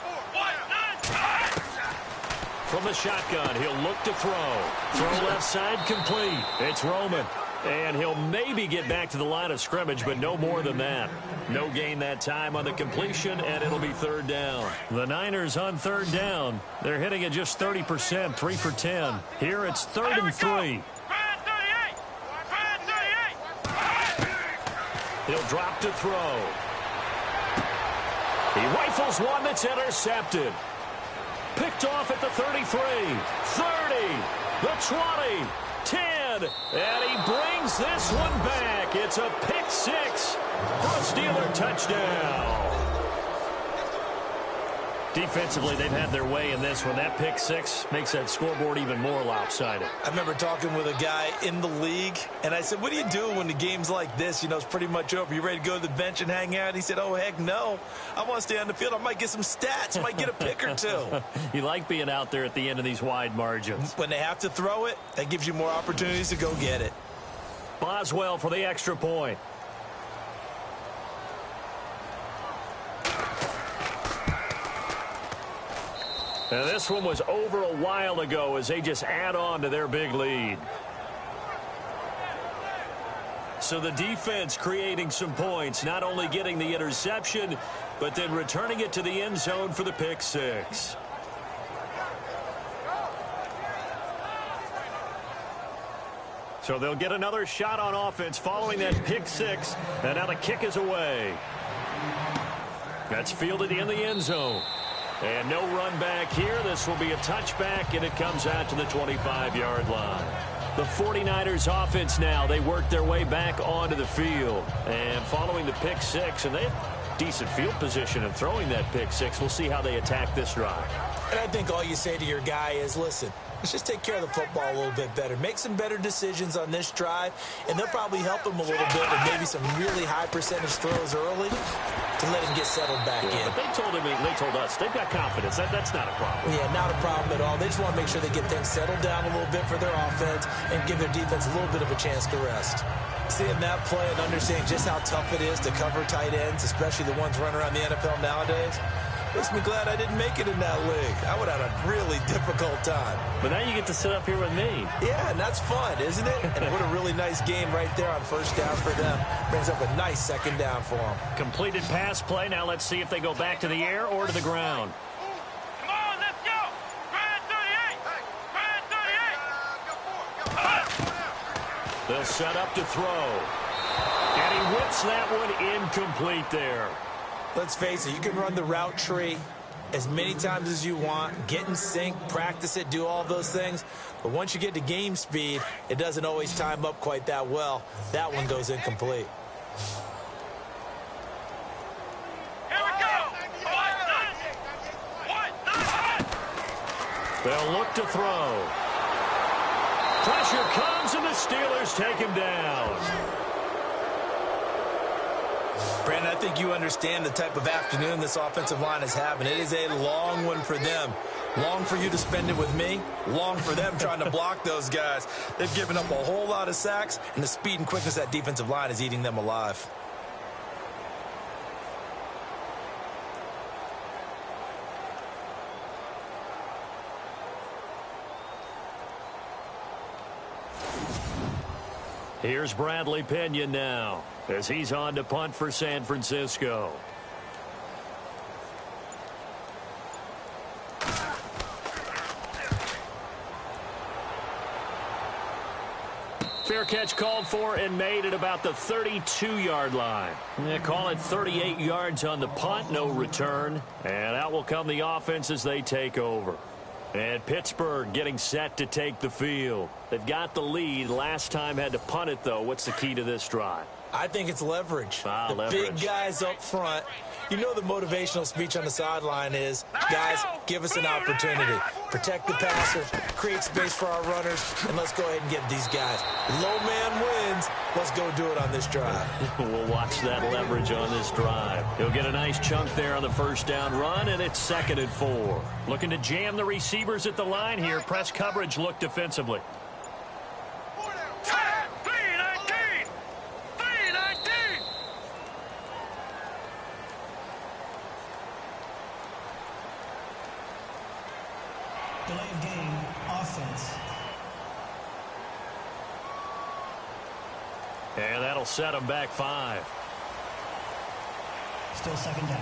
From the shotgun, he'll look to throw. Throw left side, complete. It's Roman. And he'll maybe get back to the line of scrimmage, but no more than that. No gain that time on the completion, and it'll be third down. The Niners on third down. They're hitting at just 30%, 3 for 10. Here it's 3rd and 3. He'll drop to throw. He rifles one that's intercepted. Picked off at the 33, 30, the 20, 10, and he brings this one back. It's a pick 6 for a Steeler touchdown. Defensively, they've had their way in this one. That pick 6 makes that scoreboard even more lopsided. I remember talking with a guy in the league, and I said, what do you do when the game's like this? You know, it's pretty much over. You ready to go to the bench and hang out? He said, oh, heck no. I want to stay on the field. I might get some stats. Might get a pick or two. You like being out there at the end of these wide margins. When they have to throw it, that gives you more opportunities to go get it. Boswell for the extra point. And this one was over a while ago as they just add on to their big lead. So the defense creating some points, not only getting the interception, but then returning it to the end zone for the pick 6. So they'll get another shot on offense following that pick 6. And now the kick is away. That's fielded in the end zone. And no run back here. This will be a touchback, and it comes out to the 25-yard line. The 49ers offense now, they work their way back onto the field. And following the pick 6, and they have decent field position in throwing that pick 6. We'll see how they attack this drive. And I think all you say to your guy is, listen, let's just take care of the football a little bit better. Make some better decisions on this drive, and they'll probably help him a little bit with maybe some really high percentage throws early to let him get settled back in. But they told him, they told us, they've got confidence. That's not a problem. Yeah, not a problem at all. They just want to make sure they get things settled down a little bit for their offense and give their defense a little bit of a chance to rest. Seeing that play and understanding just how tough it is to cover tight ends, especially the ones running around the NFL nowadays, makes me glad I didn't make it in that league. I would have had a really difficult time. But now you get to sit up here with me. Yeah, and that's fun, isn't it? And what a really nice game right there on first down for them. Brings up a nice second down for them. Completed pass play. Now let's see if they go back to the air or to the ground. Come on, let's go. Grind 38. They'll set up to throw. And he whips that one incomplete there. Let's face it, you can run the route tree as many times as you want, get in sync, practice it, do all those things. But once you get to game speed, it doesn't always time up quite that well. That one goes incomplete. Here we go. They'll look to throw. Pressure comes, and the Steelers take him down. Brandon, I think you understand the type of afternoon this offensive line is having. It is a long one for them. Long for you to spend it with me. Long for them trying to block those guys. They've given up a whole lot of sacks, and the speed and quickness of that defensive line is eating them alive. Here's Bradley Pena now as he's on to punt for San Francisco. Fair catch called for and made at about the 32-yard line. They call it 38 yards on the punt, no return. And out will come the offense as they take over. And Pittsburgh getting set to take the field. They've got the lead. Last time had to punt it, though. What's the key to this drive? I think it's leverage. Leverage. Big guys up front. You know the motivational speech on the sideline is, guys, give us an opportunity. Protect the passer, create space for our runners, and let's go ahead and get these guys. Low man wins. Let's go do it on this drive. We'll watch that leverage on this drive. He'll get a nice chunk there on the first down run, and it's 2nd and 4. Looking to jam the receivers at the line here. Press coverage look defensively. Delay of game, offense. And that'll set him back 5. Still 2nd down.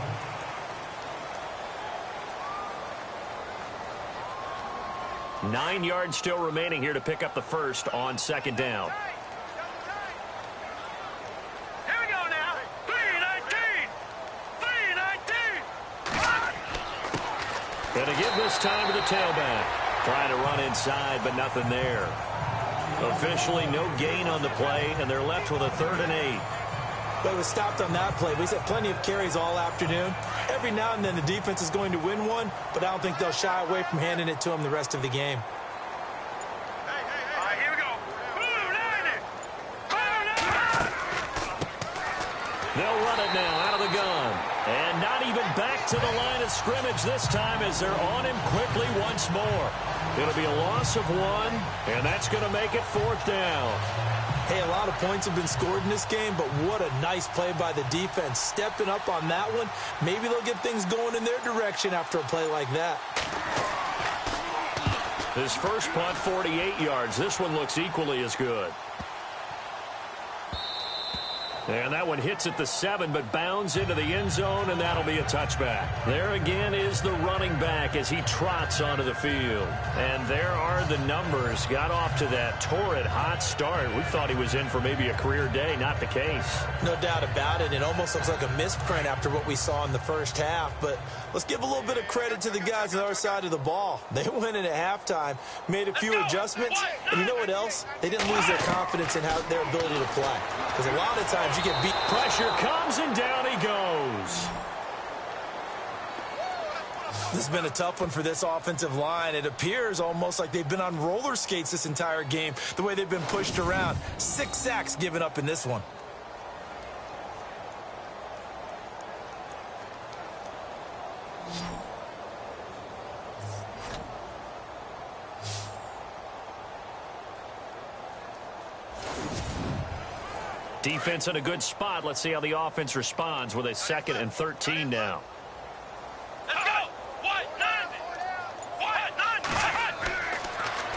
Nine yards still remaining here to pick up the first on 2nd down. Here we go now. 3-19. 3-19. And to give this time to the tailback. Trying to run inside, but nothing there. Officially no gain on the play, and they're left with a 3rd and 8. But it was stopped on that play. We've had plenty of carries all afternoon. Every now and then the defense is going to win one, but I don't think they'll shy away from handing it to them the rest of the game. All right, here we go. Blue 90. They'll run it now out of the gun. And not even back to the line of scrimmage this time as they're on him quickly once more. It'll be a loss of 1, and that's going to make it 4th down. Hey, a lot of points have been scored in this game, but what a nice play by the defense. Stepping up on that one. Maybe they'll get things going in their direction after a play like that. His first punt, 48 yards. This one looks equally as good. And that one hits at the 7, but bounds into the end zone, and that'll be a touchback. There again is the running back as he trots onto the field. And there are the numbers. Got off to that torrid hot start. We thought he was in for maybe a career day. Not the case. No doubt about it. It almost looks like a misprint after what we saw in the first half. But let's give a little bit of credit to the guys on our side of the ball. They went in at halftime, made a few adjustments, and you know what else? They didn't lose their confidence in their ability to play. Because a lot of times you get beat. Pressure comes, and down he goes. This has been a tough one for this offensive line. It appears almost like they've been on roller skates this entire game, the way they've been pushed around. 6 sacks given up in this one. Defense in a good spot. Let's see how the offense responds with a 2nd and 13 now. Let's go. 1-9.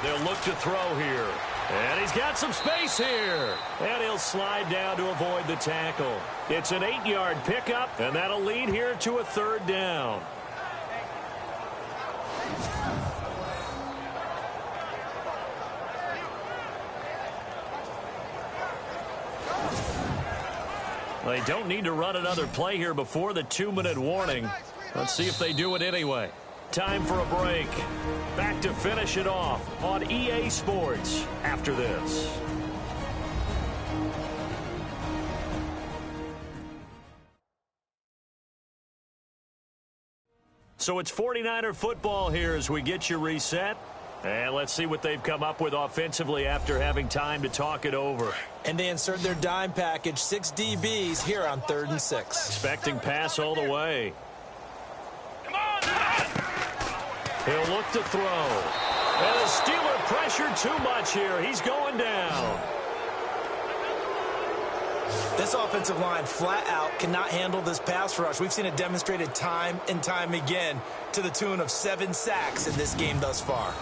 They'll look to throw here. And he's got some space here. And he'll slide down to avoid the tackle. It's an 8-yard pickup, and that'll lead here to a 3rd down. They don't need to run another play here before the 2-minute warning. Let's see if they do it anyway. Time for a break. Back to finish it off on EA Sports after this. So it's 49er football here as we get you reset. And let's see what they've come up with offensively after having time to talk it over. And they insert their dime package, 6 DBs here on 3rd and 6. Expecting pass all the way. Come on, He'll look to throw. And the Steeler pressure too much here. He's going down. This offensive line flat out cannot handle this pass rush. We've seen it demonstrated time and time again to the tune of 7 sacks in this game thus far.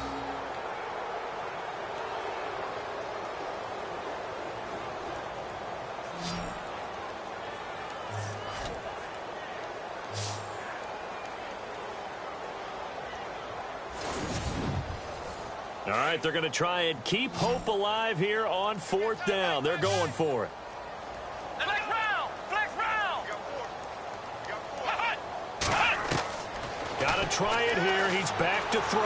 All right, they're going to try and keep hope alive here on 4th down. They're going for it. Flex round! Flex round! Got to try it here. He's back to throw.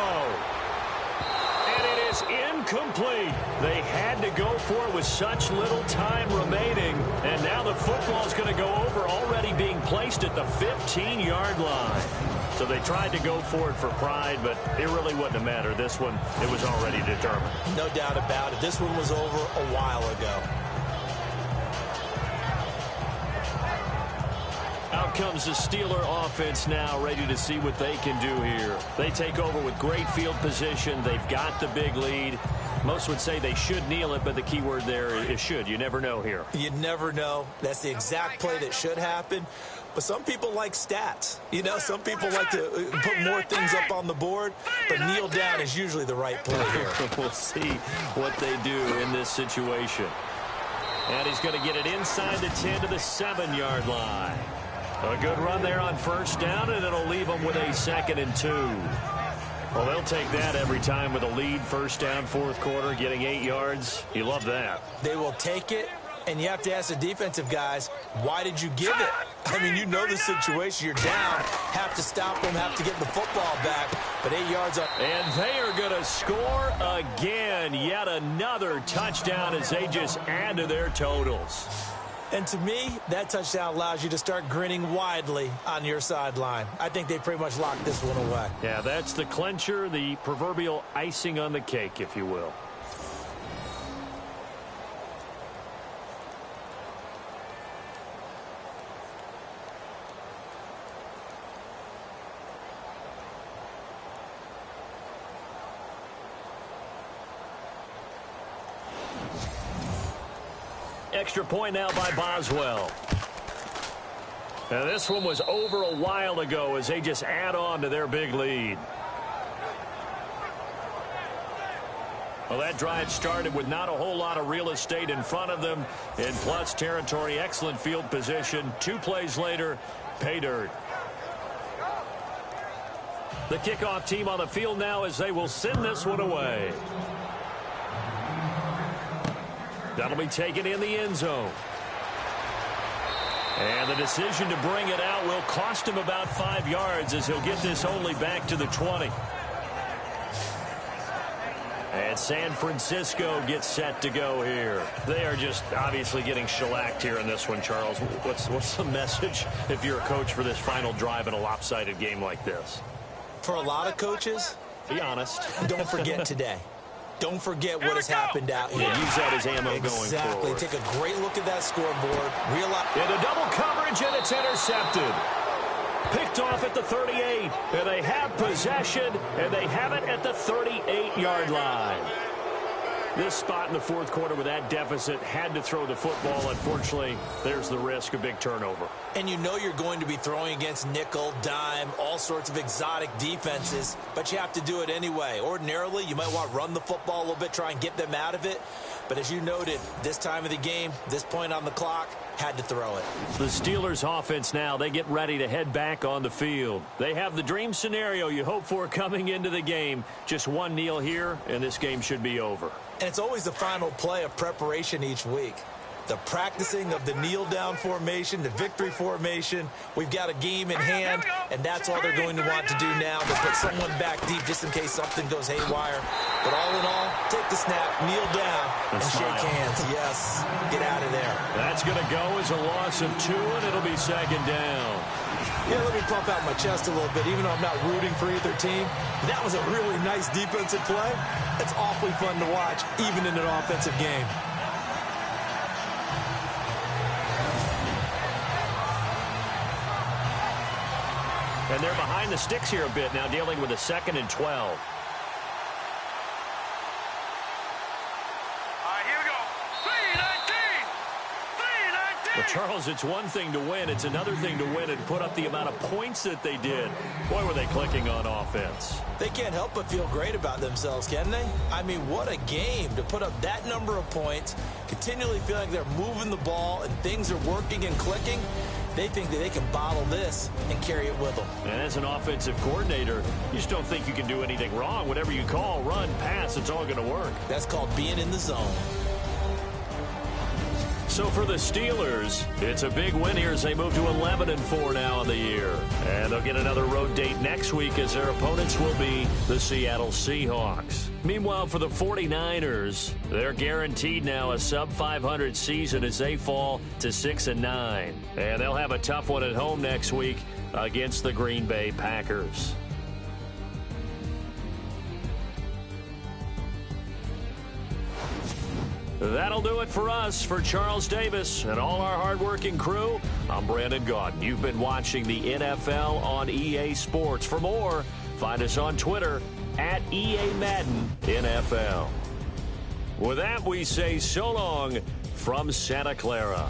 And it is incomplete. They had to go for it with such little time remaining. And now the football's going to go over, already being placed at the 15-yard line. So they tried to go for it for pride, but it really wouldn't have mattered. This one, it was already determined. No doubt about it. This one was over a while ago. Out comes the Steeler offense now, ready to see what they can do here. They take over with great field position. They've got the big lead. Most would say they should kneel it, but the key word there is should. You never know here. You never know. That's the exact play that should happen. But some people like stats. You know, some people like to put more things up on the board, but kneel down is usually the right play here. We'll see what they do in this situation. And he's going to get it inside the 10 to the 7-yard line. A good run there on 1st down, and it'll leave them with a 2nd and 2. Well, they'll take that every time with a lead. 1st down, 4th quarter, getting 8 yards. You love that. They will take it. And you have to ask the defensive guys, why did you give it? I mean, you know the situation. You're down. Have to stop them, have to get the football back. But 8 yards up. And they are going to score again. Yet another touchdown as they just add to their totals. And to me, that touchdown allows you to start grinning widely on your sideline. I think they pretty much locked this one away. Yeah, that's the clincher, the proverbial icing on the cake, if you will. Extra point now by Boswell. Now this one was over a while ago as they just add on to their big lead. Well, that drive started with not a whole lot of real estate in front of them. In plus territory, excellent field position. 2 plays later, pay dirt. The kickoff team on the field now as they will send this one away. That'll be taken in the end zone. And the decision to bring it out will cost him about 5 yards as he'll get this only back to the 20. And San Francisco gets set to go here. They are just obviously getting shellacked here in this one, Charles. What's the message if you're a coach for this final drive in a lopsided game like this? For a lot of coaches, be honest. Don't forget today. Don't forget what has happened out here. Use that as ammo going forward. Exactly. Take a great look at that scoreboard. Realize into double coverage, and it's intercepted. Picked off at the 38. And they have possession, and they have it at the 38-yard line. This spot in the 4th quarter with that deficit had to throw the football. Unfortunately, there's the risk of big turnover. And you know you're going to be throwing against nickel, dime, all sorts of exotic defenses, but you have to do it anyway. Ordinarily, you might want to run the football a little bit, try and get them out of it. But as you noted, this time of the game, this point on the clock, had to throw it. The Steelers offense now, they get ready to head back on the field. They have the dream scenario you hope for coming into the game. Just one kneel here, and this game should be over. And it's always the final play of preparation each week. The practicing of the kneel-down formation, the victory formation. We've got a game in hand, and that's all they're going to want to do now. To put someone back deep just in case something goes haywire. But all in all, take the snap, kneel down, and shake hands. Yes, get out of there. That's going to go as a loss of 2, and it'll be 2nd down. Yeah, let me pump out my chest a little bit, even though I'm not rooting for either team. That was a really nice defensive play. It's awfully fun to watch, even in an offensive game. And they're behind the sticks here a bit now, dealing with a 2nd and 12. Well, Charles, it's one thing to win. It's another thing to win and put up the amount of points that they did. Boy, were they clicking on offense. They can't help but feel great about themselves, can they? I mean, what a game to put up that number of points, continually feeling they're moving the ball and things are working and clicking. They think that they can bottle this and carry it with them. And as an offensive coordinator, you just don't think you can do anything wrong. Whatever you call, run, pass, it's all going to work. That's called being in the zone. So for the Steelers, it's a big win here as they move to 11-4 now in the year. And they'll get another road date next week as their opponents will be the Seattle Seahawks. Meanwhile, for the 49ers, they're guaranteed now a sub-500 season as they fall to 6-9. And they'll have a tough one at home next week against the Green Bay Packers. That'll do it for us. For Charles Davis and all our hardworking crew, I'm Brandon Gaudin. You've been watching the NFL on EA Sports. For more, find us on Twitter at EA Madden NFL. With that, we say so long from Santa Clara.